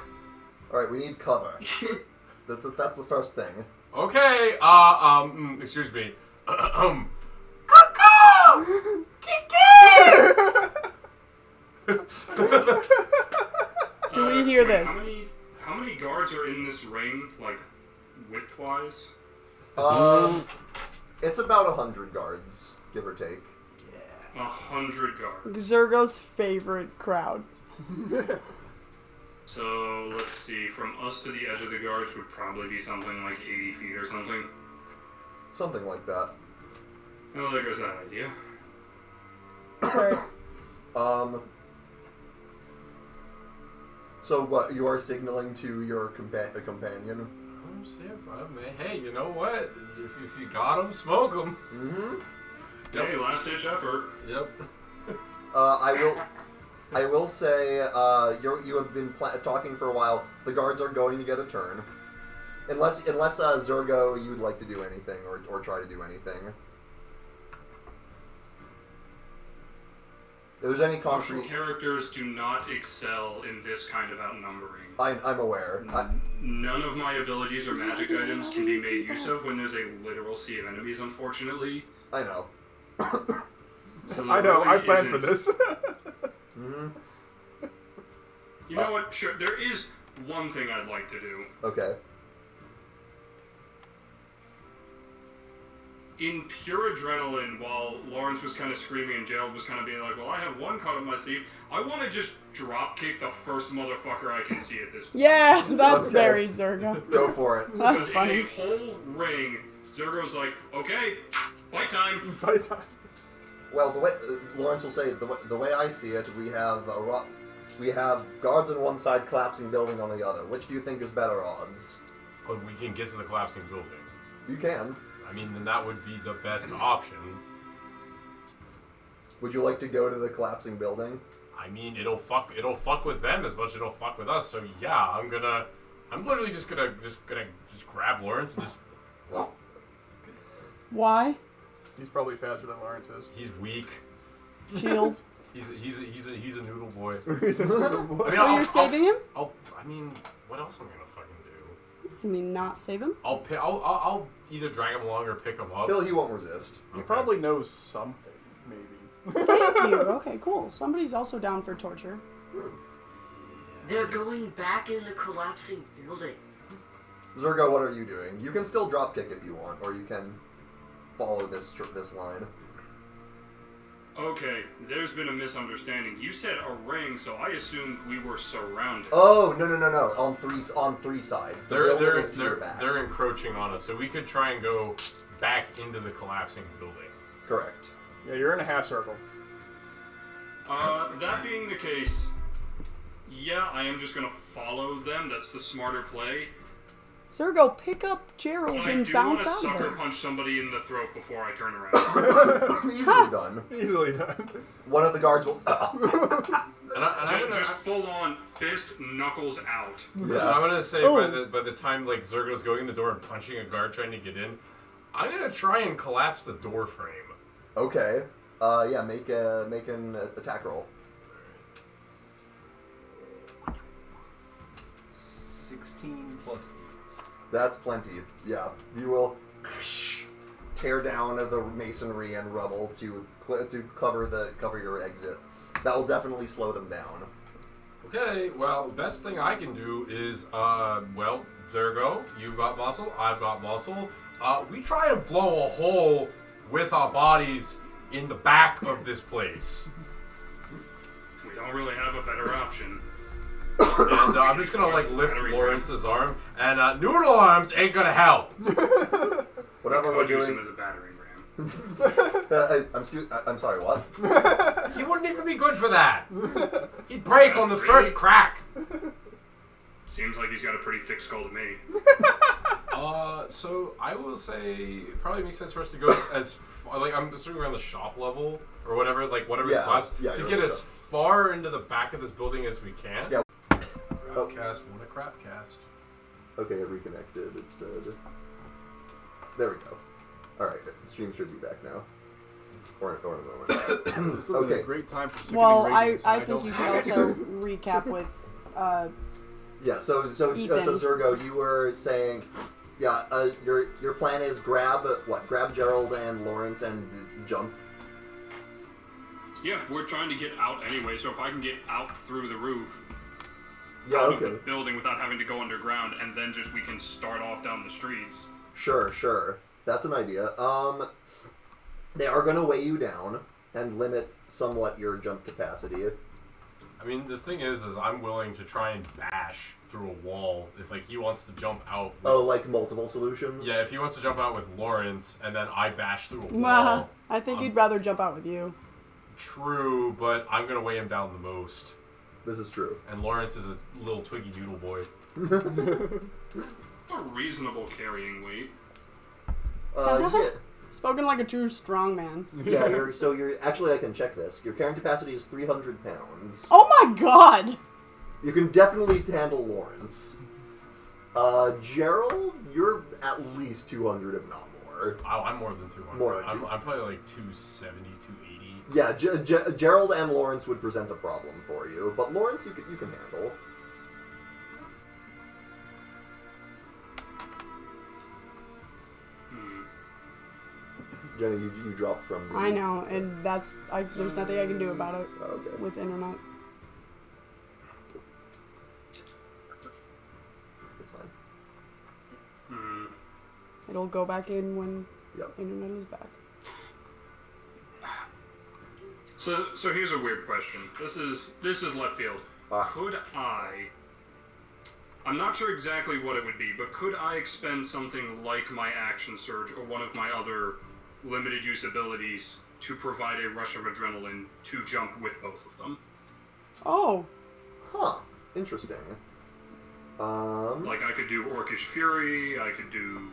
All right, we need cover. That's the first thing. Okay. Excuse me. Cuckoo! Do we hear this? How many guards are in this ring, like, width-wise? It's about 100 guards, give or take. 100 guards. Zergo's favorite crowd. So, let's see, from us to the edge of the guards would probably be something like 80 feet or something. Something like that. Oh, there goes that idea. Okay. So what, you are signaling to your companion? Hey, you know what? If you got them, smoke them. Mm-hmm. Hey, last-ditch effort. Yep. I will say, you have been talking for a while. The guards are going to get a turn. Unless Zergo, you would like to do anything, or try to do anything. If there's any Martial concrete... characters do not excel in this kind of outnumbering. I'm aware. None of my abilities or magic items can be made use of when there's a literal sea of enemies, unfortunately. I know. So I know, I really planned for isn't- this. Mm-hmm. You know what? Sure, there is one thing I'd like to do. Okay. In pure adrenaline, while Laurence was kind of screaming and Gerald was kind of being like, well, I have one card up my sleeve, I want to just drop kick the first motherfucker I can see at this point. Yeah, that's Okay. very Zergo. Go for it. That's Because funny. in a whole ring, Zergo's like, okay, fight time. Fight time. Well, the way Laurence will say, the way I see it, we have guards on one side, collapsing building on the other. Which do you think is better odds? But we can get to the collapsing building. You can. I mean, then that would be the best option. Would you like to go to the collapsing building? I mean, it'll fuck with them as much as it'll fuck with us. So yeah, I'm literally just gonna grab Laurence and just. Why? He's probably faster than Lawrence is. He's weak. Shield. He's a noodle boy. He's a little boy. I mean, Oh, you're saving him? I mean, what else am I gonna fucking do? I mean, not save him? I'll either drag him along or pick him up. Bill, he won't resist. He Okay. probably knows something, maybe. Thank you. Okay, cool. Somebody's also down for torture. They're going back in the collapsing building. Zergo, what are you doing? You can still drop kick if you want, or you can follow this line. Okay, there's been a misunderstanding. You said a ring, so I assumed we were surrounded. Oh no! On three sides. The building is to your They're back. they're encroaching on us, so we could try and go back into the collapsing building. Correct. Yeah, you're in a half circle. That being the case, yeah, I am just gonna follow them. That's the smarter play. Zergo, pick up Gerald I and do want bounce to out of sucker there. punch somebody in the throat before I turn around. Easily done. Easily done. One of the guards will. And I'm Just gonna, full on fist knuckles out. I'm gonna say by the time like Zergo's going in the door and punching a guard trying to get in, I'm gonna try and collapse the door frame. Okay. Yeah. Make an attack roll. 16 plus 8. That's plenty. Yeah, you will tear down the masonry and rubble to cover your exit. That will definitely slow them down. Okay, well, the best thing I can do is, well, Zergo, you've got muscle, I've got muscle. We try to blow a hole with our bodies in the back of this place. We don't really have a better option. And I'm just gonna, like, lift Laurence's arm, and, noodle arms ain't gonna help. Whatever we're Use doing... him as a battering ram. I'm sorry, what? He wouldn't even be good for that. He'd break on the first crack. Seems like he's got a pretty thick skull to me. So I will say it probably makes sense for us to go as like I'm assuming we're on the shop level or whatever, like whatever Yeah, class, yeah, to you're get on the as shop. far into the back of this building as we can. Yeah. Crapcast, what a crapcast. Okay, it reconnected. It said... There we go. Alright, the stream should be back now. Or in a moment. This would have been Okay. a great time for sickening Well, ratings, I and think don't you should have it. also recap with Yeah, so Ethan. Zergo, you were saying, yeah, your plan is grab Gerald and Laurence and jump. Yeah, we're trying to get out anyway, so if I can get out through the roof, Yeah, out okay. of the building without having to go underground, and then just we can start off down the streets. Sure. That's an idea. They are gonna weigh you down and limit somewhat your jump capacity. I mean, the thing is I'm willing to try and bash through a wall if like he wants to jump out. With, Oh, like multiple solutions? yeah, if he wants to jump out with Laurence and then I bash through a I wall. think he'd rather jump out with you. True, but I'm gonna weigh him down the most. This is true. And Laurence is a little twiggy doodle boy. A reasonable carrying weight. Yeah. Spoken like a true strong man. Yeah, you're actually I can check this. Your carrying capacity is 300 pounds. Oh my god! You can definitely handle Laurence. Gerald, you're at least 200 if not more. Oh, I'm more than 200. More than I'm 200. I'm probably like 270, 280. Yeah, Gerald and Laurence would present a problem for you, but Laurence you can handle. Jenny, you dropped from the... I know, and there's nothing I can do about it Oh, okay. with internet. It's fine. It'll go back in when Yep. internet is back. So here's a weird question. This is left field. Could I'm not sure exactly what it would be, but could I expend something like my action surge or one of my other limited use abilities to provide a rush of adrenaline to jump with both of them? Oh, Huh. Interesting. Like I could do Orcish Fury, I could do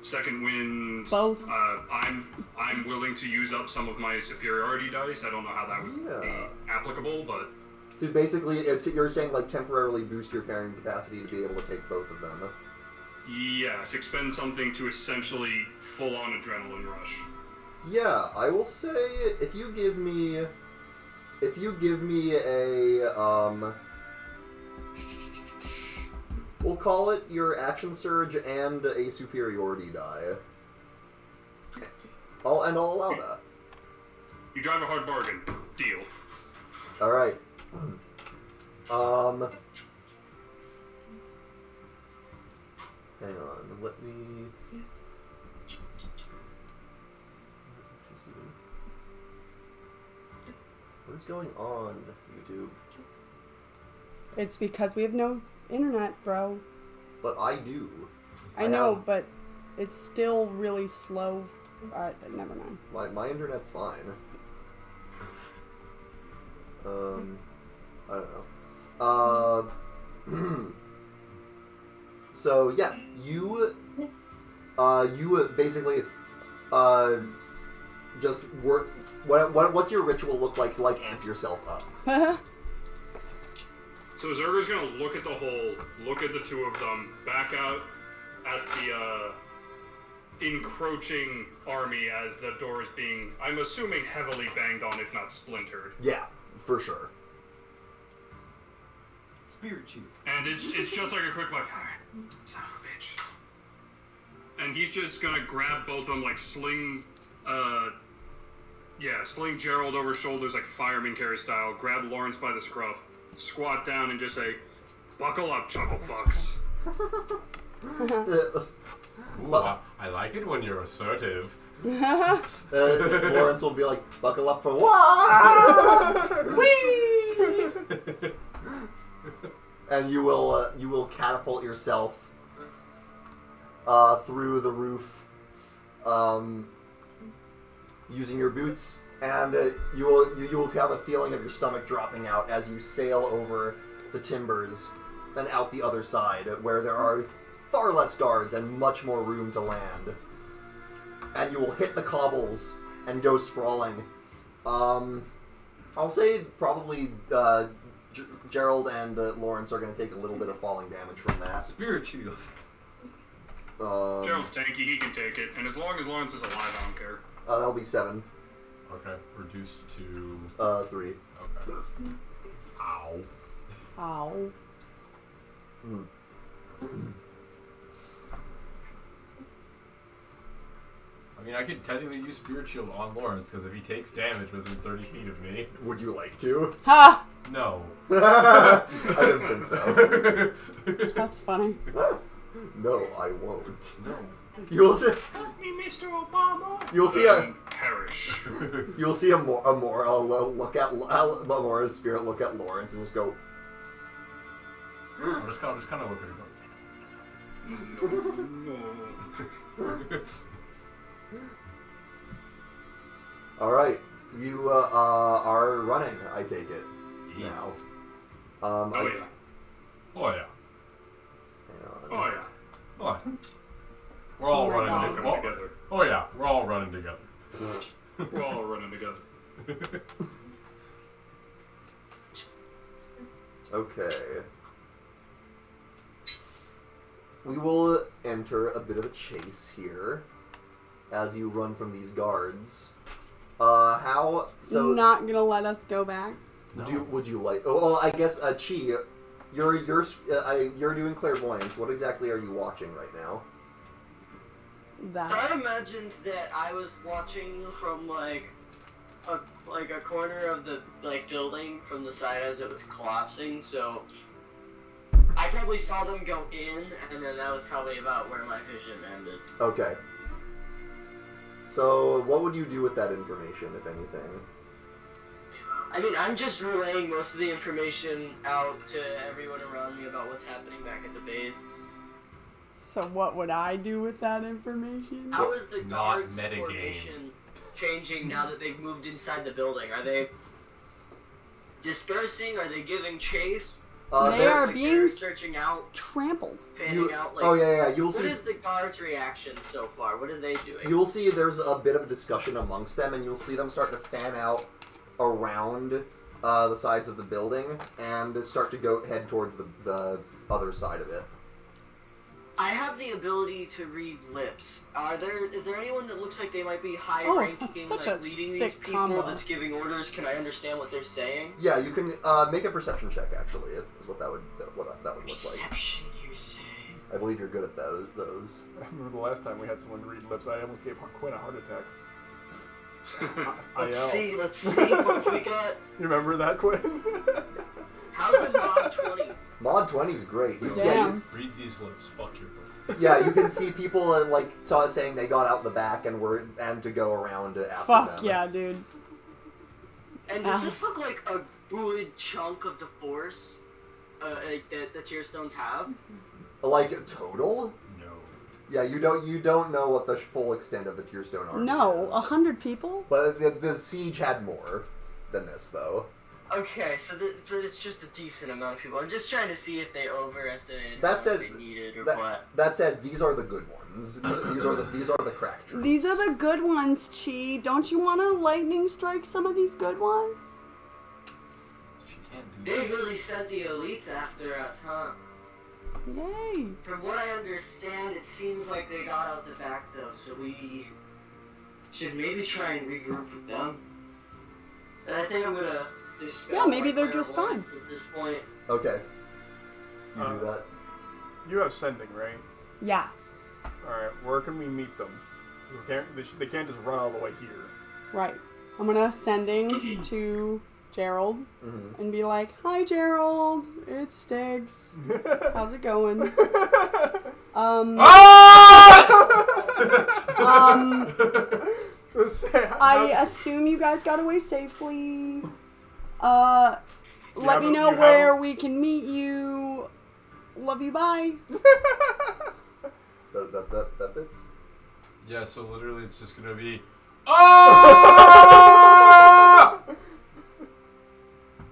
Second Wind. Both. I'm willing to use up some of my superiority dice. I don't know how that would be applicable, but So basically, you're saying like temporarily boost your carrying capacity to be able to take both of them. yes, expend something to essentially full-on adrenaline rush. Yeah, I will say if you give me a we'll call it your action surge and a superiority die. I'll allow that. You drive a hard bargain. Deal. All right. Hang on. Let me. What is going on, YouTube? it's because we have no internet, bro. But I do. I know, but it's still really slow. Never mind. My internet's fine. I don't know. So yeah, you basically just work. What's your ritual look like to amp yourself up? So Zergo's gonna look at the hole, look at the two of them, back out at the encroaching army as the door is being, I'm assuming, heavily banged on, if not splintered. Yeah, for sure. Spirit shield. And it's just like a quick like, alright, son of a bitch. And he's just gonna grab both of them, like sling Gerald over shoulders like fireman carry style, grab Laurence by the scruff, squat down and just say, buckle up, chuckle fucks. Ooh, I like it when you're assertive. Laurence will be like, buckle up for what? Whee! And you will catapult yourself through the roof using your boots, and you will have a feeling of your stomach dropping out as you sail over the timbers and out the other side, where there are far less guards and much more room to land. And you will hit the cobbles and go sprawling. I'll say probably Gerald and Laurence are going to take a little bit of falling damage from that. Spirit shield. Gerald's tanky, he can take it, and as long as Laurence is alive, I don't care. That'll be 7. Okay, reduced to 3. Okay. Ow. Ow. I mean, I could technically use Spirit Shield on Laurence, because if he takes damage within 30 feet of me... Would you like to? Ha! No. I didn't think so. That's funny. No, I won't. No. You will see. Help me, Mr. Obama! You will see a. Perish. You will see a Mora's spirit look at Laurence and just go. I'm just kind of looking at him. No. All right, you are running. I take it now. Oh yeah. Oh yeah. Hang on. Oh yeah. Oh, we're all my running God. Together. Oh yeah, we're all running together. We're all running together. Okay. We will enter a bit of a chase here as you run from these guards. How? So Not gonna let us go back. would you like? Oh, well, I guess Chi, you're doing clairvoyance. What exactly are you watching right now? That. I imagined that I was watching from like a corner of the building from the side as it was collapsing, so I probably saw them go in, and then that was probably about where my vision ended. Okay. So, what would you do with that information, if anything? I mean, I'm just relaying most of the information out to everyone around me about what's happening back at the base. So what would I do with that information? How is the Not guards' metagame. formation changing now that they've moved inside the building? Are they dispersing? Are they giving chase? They There- are Like being they're searching out, trampled. fanning out. Like, oh yeah. You'll what see. is the guards' reaction so far? What are they doing? You'll see. There's a bit of discussion amongst them, and you'll see them start to fan out around the sides of the building and start to head towards the other side of it. I have the ability to read lips. Is there anyone that looks like they might be high Oh, ranking, that's such like a leading these sick people combo. that's giving orders? Can I understand what they're saying? Yeah, you can make a perception check. Actually, is what that would look like. Perception, you say? I believe you're good at those. I remember the last time we had someone read lips, I almost gave Quinn a heart attack. Let's see what we got. You remember that, Quinn? How's the mod 20? Mod 20 is great. Damn. Read these lips. Fuck your book. Yeah, you can see people saying they got out the back and to go around after Fuck them. yeah, dude. And does this look like a good chunk of the force that the tear stones have? Like total? No. Yeah, you don't know what the full extent of the Tearstone army No, is. 100 people? But the siege had more than this, though. Okay, so it's just a decent amount of people. I'm just trying to see if they overestimated That's what it. they needed or That, what. that said, these are the good ones. These are the crack troops. These are the good ones, Chi. Don't you want to lightning strike some of these good ones? She can't do They that. really sent the elites after us, huh? Yay. From what I understand, it seems like they got out the back though, so we should maybe try and regroup with them. And I think I'm gonna dispel Yeah, maybe my they're just fine. clairvoyance at this point. Okay. You do that. You have sending, right? Yeah. Alright, where can we meet them? They can't just run all the way here. Right. I'm gonna sending to Gerald and be like, "Hi, Gerald. It Sticks. How's it going?" So I assume you guys got away safely. Let me know where we can meet you. Love you. Bye. That fits. Yeah, so literally it's just gonna be ah!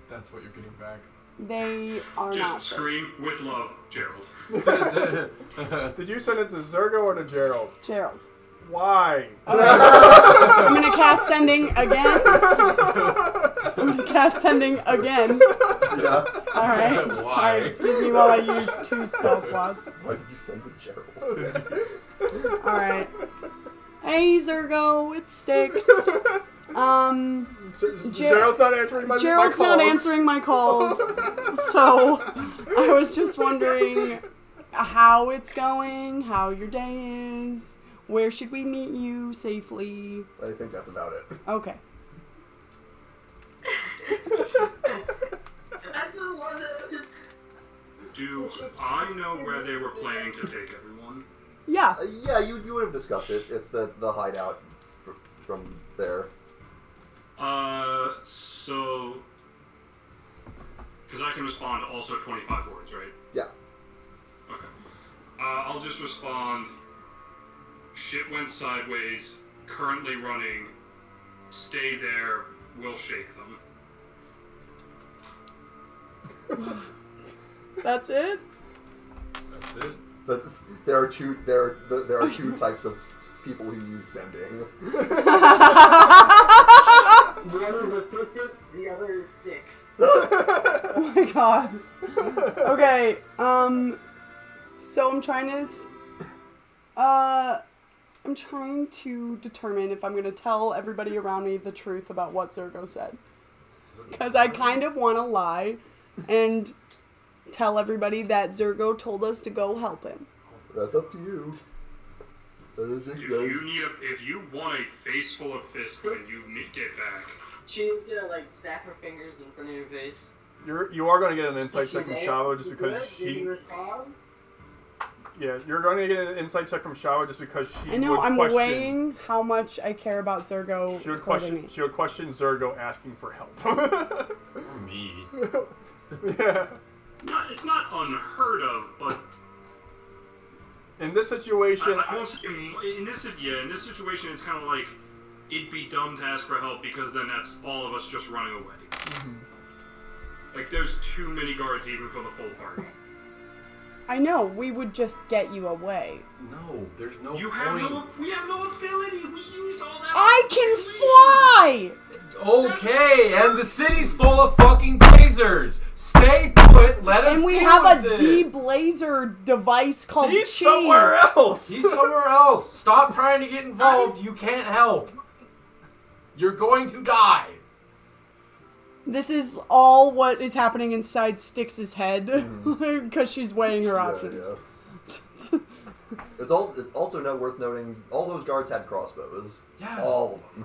That's what you're getting back. They are Just not. scream with love, Gerald. Did you send it to Zergo or to Gerald? Gerald. Why? I'm gonna cast sending again. Yeah. Alright. Why? Sorry, excuse me while I use 2 spell slots. Why did you send with Gerald? Alright. Hey, Zergo, it Sticks. Gerald's not answering my Gerald's calls. not answering my calls. So, I was just wondering how it's going, how your day is. Where should we meet you safely? I think that's about it. Okay. Do I know where they were planning to take everyone? Yeah. Yeah, you would have discussed it. It's the hideout from there. So... Because I can respond also 25 words, right? Yeah. Okay. I'll just respond, shit went sideways, currently running, stay there, we'll shake them. That's it? That's it. But there are two types of people who use sending. One is assistant, the other is six. Oh my god. Okay, so I'm trying to determine if I'm gonna tell everybody around me the truth about what Zergo said. Because I kind of want to lie and tell everybody that Zergo told us to go help him. That's up to you. If you want a face full of fist when you get back, She's gonna snap her fingers in front of your face. You are going to get an insight check from Shavo just because Did you respond? Yeah, you're going to get an insight check from Shavo just because she. I know, would I'm question, weighing how much I care about Zergo. She would hurting question. She would question Zergo asking for help. Me. Yeah. it's not unheard of, but In this situation, I won't say, in this situation, it's kind of like it'd be dumb to ask for help because then that's all of us just running away. Mm-hmm. Like there's too many guards even for the full party. I know, we would just get you away. No, there's no We point. have no ability. We used all that. I can fly! Okay, and the city's full of fucking blazers. Stay put. Let us. And we deal have a with it. de-blazer device called he's Chi. somewhere else. He's somewhere else. Stop trying to get involved. You can't help. You're going to die. This is all what is happening inside Styx's head because she's weighing her options. Yeah. It's also worth noting all those guards had crossbows. Yeah. All of them.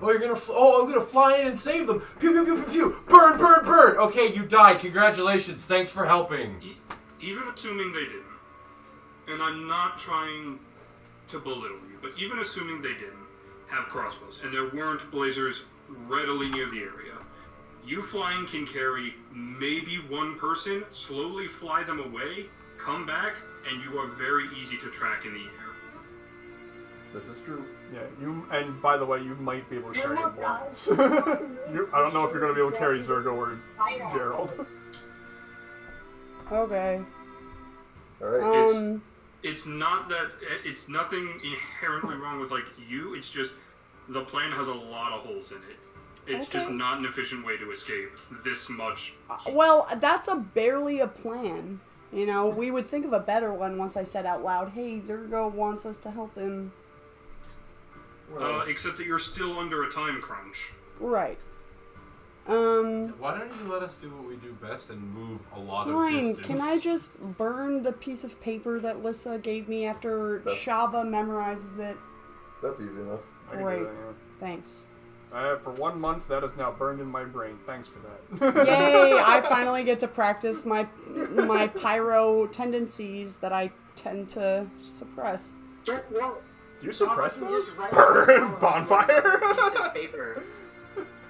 Oh, I'm gonna fly in and save them. Pew pew pew pew pew. Burn, burn, burn. Okay, you died. Congratulations. Thanks for helping. Even assuming they didn't, and I'm not trying to belittle you, but even assuming they didn't have crossbows and there weren't blazers readily near the area, you flying can carry maybe one person, slowly fly them away, come back, and you are very easy to track in the air. This is true. Yeah, and by the way, you might be able to carry Laurence. I don't know if you're going to be able to carry Zergo or Gerald. Okay. All right. It's not that it's nothing inherently wrong with you. It's just the plan has a lot of holes in it. It's just not an efficient way to escape this much. Well, that's barely a plan. You know, we would think of a better one once I said out loud, "Hey, Zergo wants us to help him." Except that you're still under a time crunch. Right. Why don't you let us do what we do best and move a lot of Fine. distance? Can I just burn the piece of paper that Lissa gave me after Shava memorizes it? That's easy enough. I can Great. do that, yeah. Thanks. For 1 month, that is now burned in my brain. Thanks for that. Yay! I finally get to practice my pyro tendencies that I tend to suppress. Guess what? Do you suppress Someone those? just write Burn! down on Bonfire? a piece of paper.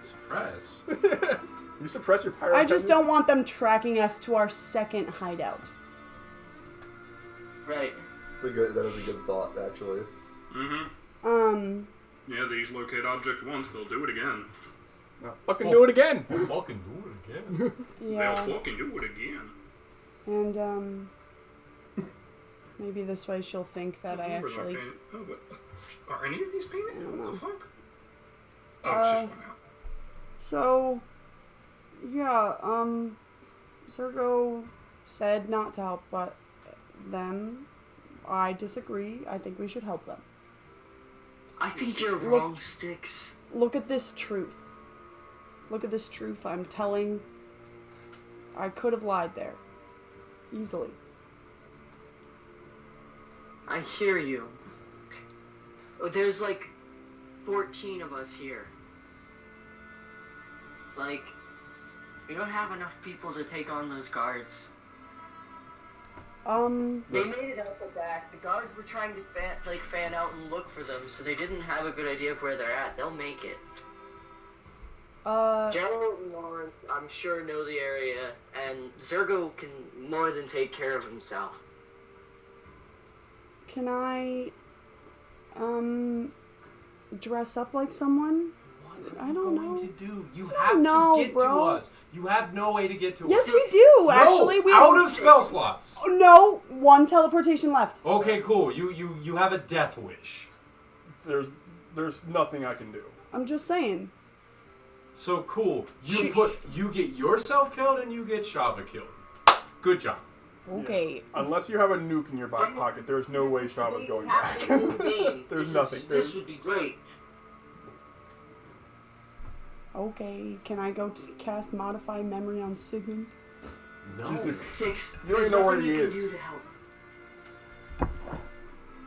Suppress? You suppress your pyro I just tendencies? don't want them tracking us to our second hideout. Right. That is a good thought, actually. Mm-hmm. Yeah, they use locate object once, they'll do it again. No, fucking do it again! We'll fucking do it again. Yeah. They'll fucking do it again. And, maybe this way she'll think that I Where's my actually... paint? Oh, but are any of these painted? I don't What know. the fuck? Oh, it's just one out. So, yeah, Zergo said not to help, but them, I disagree. I think we should help them. I think you're Look- wrong, Sticks. Look at this truth. Look at this truth I'm telling. I could have lied there. Easily. I hear you. Oh, there's like 14 of us here. Like, we don't have enough people to take on those guards. They made it out the back. The guards were trying to fan out and look for them, so they didn't have a good idea of where they're at. They'll make it. Gerald and Laurence, I'm sure, know the area, and Zergo can more than take care of himself. Can I, dress up like someone? What I are don't you going know. to do? You I have don't know, to get bro. to us. You have no way to get to Yes, us. we do, No, actually. We out have... of spell slots. No, one teleportation left. Okay, cool. You have a death wish. There's nothing I can do. I'm just saying. So cool. She- You get yourself killed and you get Shava killed. Good job. Okay. Unless you have a nuke in your back pocket, there's no way Shava's going back. There's nothing. This would be great. Okay, can I go to cast Modify Memory on Sigmund? No. Six. You don't even know where he There's nothing you is. can do to help.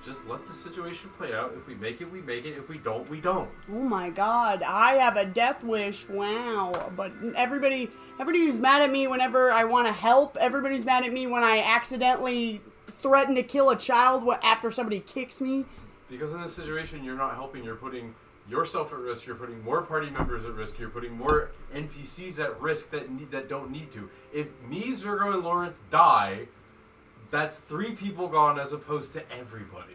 Just let the situation play out. If we make it, we make it. If we don't, we don't. Oh my god, I have a death wish, wow. But everybody who's mad at me whenever I want to help, everybody's mad at me when I accidentally threaten to kill a child after somebody kicks me. Because in this situation, you're not helping. You're putting yourself at risk. You're putting more party members at risk. You're putting more NPCs at risk that don't need to. If me, Zergo, and Laurence die, that's 3 people gone as opposed to everybody.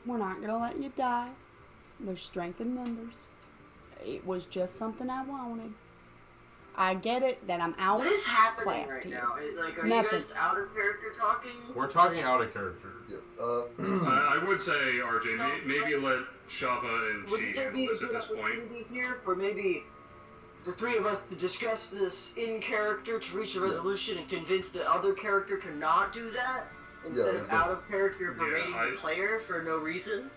We're not gonna let you die. There's strength in numbers. It was just something I wanted. I get it that I'm out What is happening class right to you. now? Like, are Nothing. you guys out of character talking? We're talking out of character. Yeah. I would say, RJ, maybe let Shava and Would Chi there be handle a this at good this point. opportunity here for maybe the 3 of us to discuss this in character to reach a resolution and convince the other character to not do that? Instead let's of go. out of character berating I- the player for no reason?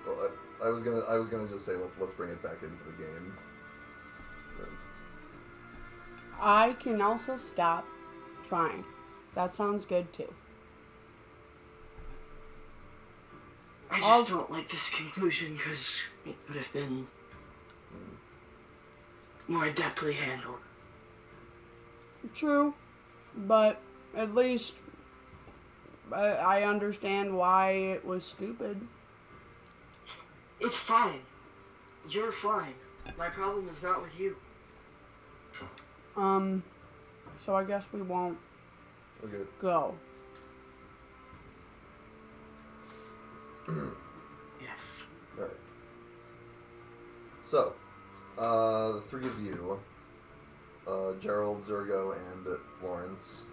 Well, I was gonna just say let's bring it back into the game. I can also stop trying. That sounds good too. I just I'll- don't like this conclusion because it could have been more adeptly handled. True, but at least I understand why it was stupid. It's fine. You're fine. My problem is not with you. So I guess we won't Okay. go. Yes. All right. So, the 3 of you, Gerald, Zergo, and Laurence,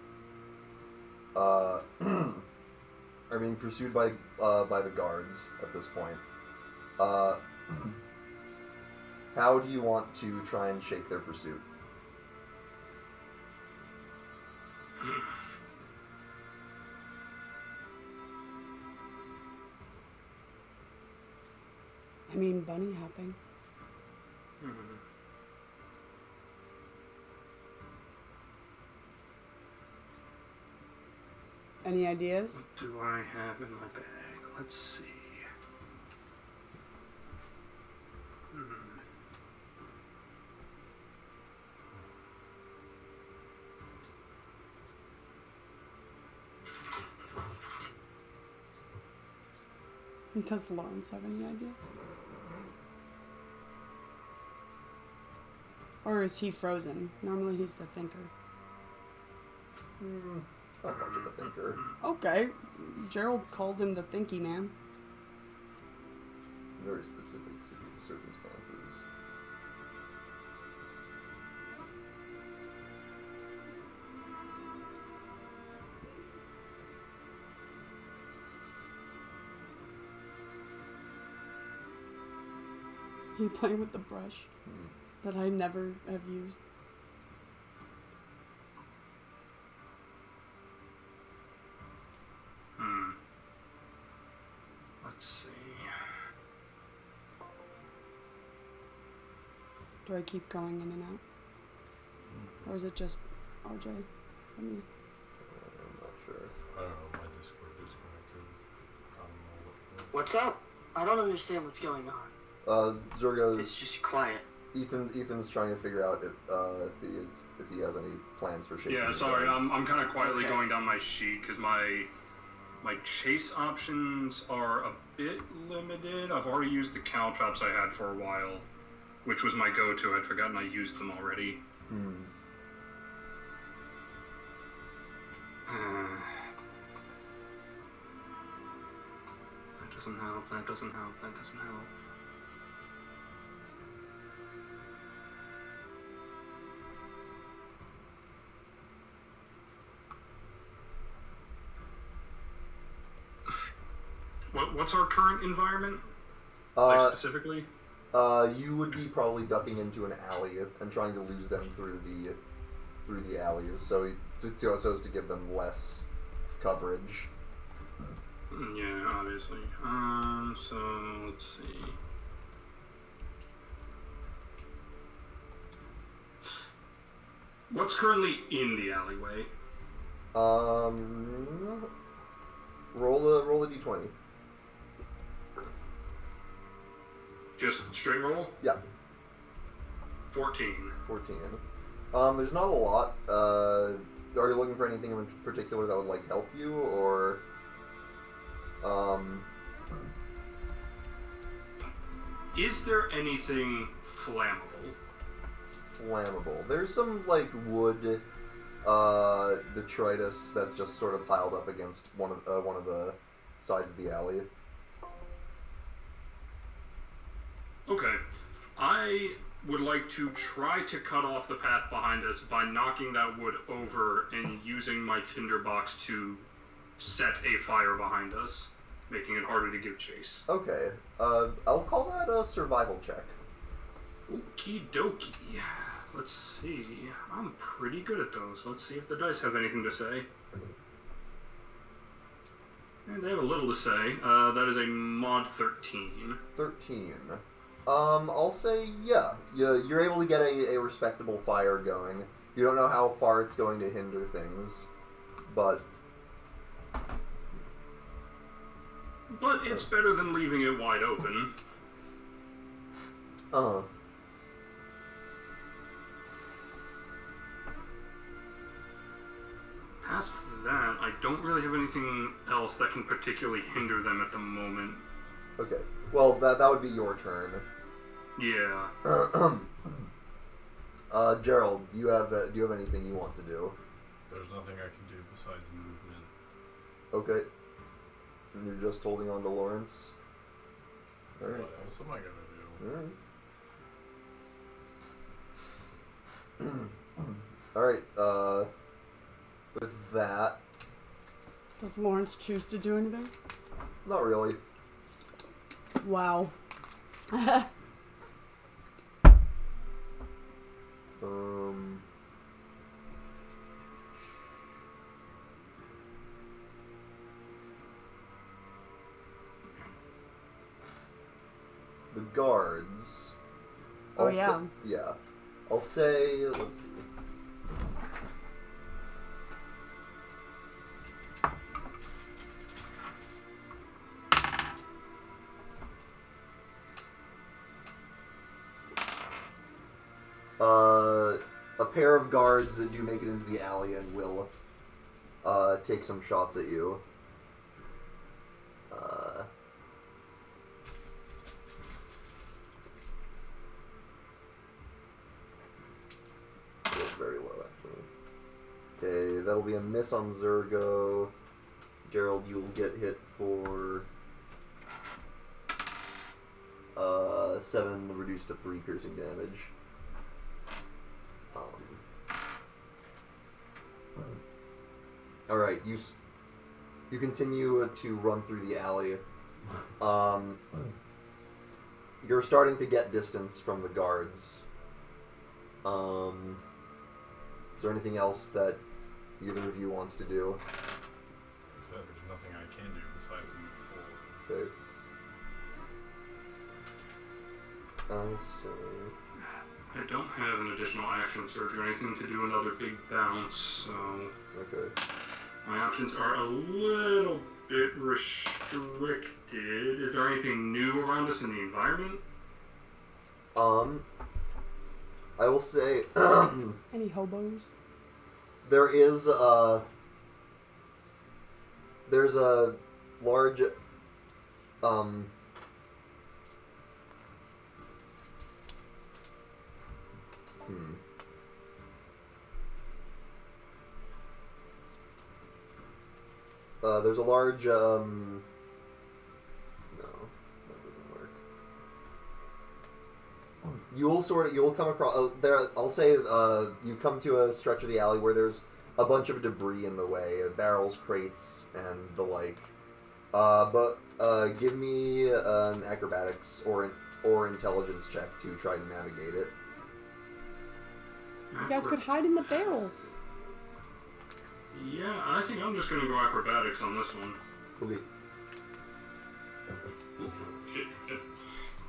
are being pursued by the guards at this point. How do you want to try and shake their pursuit? I mean, bunny hopping. Hmm. Any ideas? What do I have in my bag? Let's see. Does Laurence have any ideas? Or is he frozen? Normally he's the thinker. It's not much of a thinker. Okay. Gerald called him the thinky man. Very specific circumstances. He playing with the brush that I never have used. Let's see. Do I keep going in and out? Or is it just RJ for me? I'm not sure. I don't know, my Discord disconnected. I don't know what. What's up? I don't understand what's going on. Zurgo, It's just quiet. Ethan's trying to figure out if he has any plans for shaking. Yeah, sorry, I'm kind of quietly Okay. going down my sheet because my chase options are a bit limited. I've already used the cow traps I had for a while, which was my go-to. I'd forgotten I used them already. That doesn't help, that doesn't help, that doesn't help. What's our current environment? Like specifically? You would be probably ducking into an alley and trying to lose them through the alleys, so as to give them less coverage. Yeah, obviously. So let's see. What's currently in the alleyway? Roll a d20. Just straight roll? Yeah. 14. 14. There's not a lot. Are you looking for anything in particular that would like help you, or Is there anything flammable? flammable? There's some like wood detritus that's just sort of piled up against one of the sides of the alley. Okay. I would like to try to cut off the path behind us by knocking that wood over and using my tinderbox to set a fire behind us, making it harder to give chase. Okay. I'll call that a survival check. Okie dokie. Let's see. I'm pretty good at those. Let's see if the dice have anything to say. And they have a little to say. That is a mod 13. 13. I'll say, yeah. You're able to get a respectable fire going. You don't know how far it's going to hinder things, but... But it's better than leaving it wide open. Past that, I don't really have anything else that can particularly hinder them at the moment. Okay. Well, that would be your turn. Yeah. Gerald, do you have anything you want to do? There's nothing I can do besides movement. Okay. And you're just holding on to Laurence? Alright. What else am I gonna Alright. Alright, with that... Does Laurence choose to do anything? Not really. Wow. The guards Oh, yeah. Yeah. I'll say, let's see. A pair of guards do make it into the alley and will take some shots at you. Very low, actually. Okay, that'll be a miss on Zergo. Gerald, you'll get hit for 7 reduced to 3 piercing damage. Alright, you continue to run through the alley. You're starting to get distance from the guards. Is there anything else that either of you wants to do? There's nothing I can do besides move forward. Okay. So... I don't have an additional action surge or anything to do another big bounce, so... Okay. My options are a little bit restricted. Is there anything new around us in the environment? I will say... Any hobos? There's a large... there's a large, no, that doesn't work. You'll come across, I'll say, you come to a stretch of the alley where there's a bunch of debris in the way, barrels, crates, and the like. Give me an acrobatics or intelligence check to try to navigate it. You guys could hide in the barrels. Yeah, I think I'm just gonna go acrobatics on this one. Okay. Shit.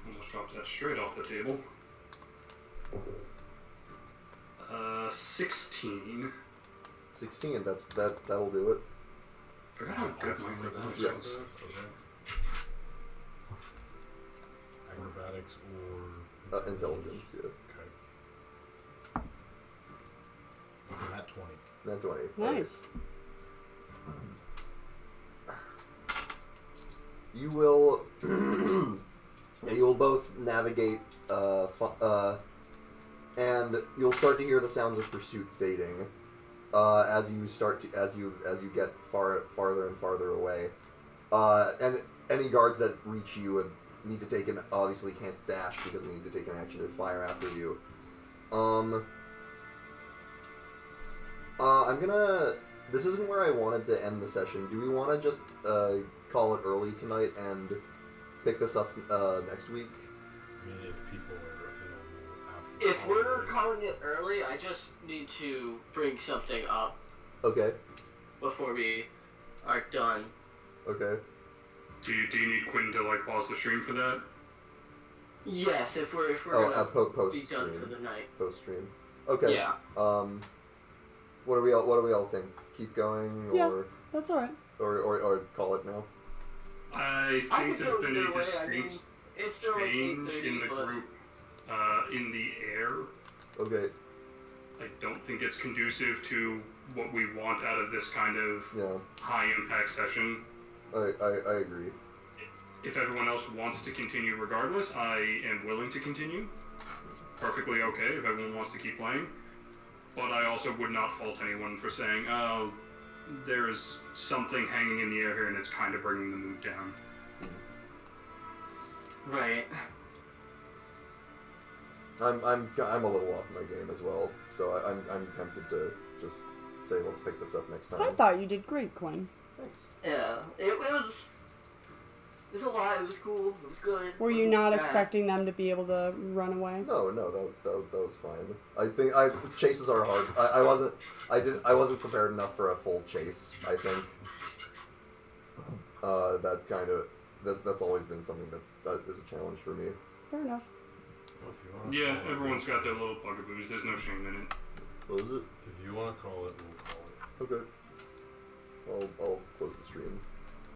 Almost dropped that straight off the table. 16. 16, that'll do it. Forgot how good my acrobatics Yes. was. Acrobatics or... Intelligence, yeah. Okay. At 20. Not 20. Nice. You will... you'll both navigate, and you'll start to hear the sounds of pursuit fading, as you get farther and farther away. And any guards that reach you need to take obviously can't dash because they need to take an action to fire after you. This isn't where I wanted to end the session. Do we want to just call it early tonight and pick this up next week? I mean, if people are available after... If we're calling it early, I just need to bring something up Okay. before we are done. Okay. Do you need Quinn to like pause the stream for that? Yes, if we're Oh, gonna post be done stream. for the night. Post stream. Okay. Yeah. What do we all think? Keep going, or Yeah. That's alright. or call it now? I I think could there's go been either a way. I discrete mean, it's still like change 8:30, in the but group in the air. Okay. I don't think it's conducive to what we want out of this kind of Yeah. high impact session. I agree. If everyone else wants to continue regardless, I am willing to continue. Perfectly okay if everyone wants to keep playing. But I also would not fault anyone for saying, oh, there's something hanging in the air here and it's kind of bringing the mood down. right. I'm a little off my game as well, so I'm tempted to just say let's pick this up next time. I thought you did great, Quinn. Thanks. Yeah, it was a lot. It was cool. It was good. Were you Wasn't not bad. expecting them to be able to run away? No, that was fine. I think chases are hard. I wasn't prepared enough for a full chase. I think that's always been something that is a challenge for me. Fair enough. Well, if you wanna Yeah, call it, everyone's got their little bugaboos. There's no shame in it. Close it. If you want to call it, we'll call it. Okay. I'll close the stream.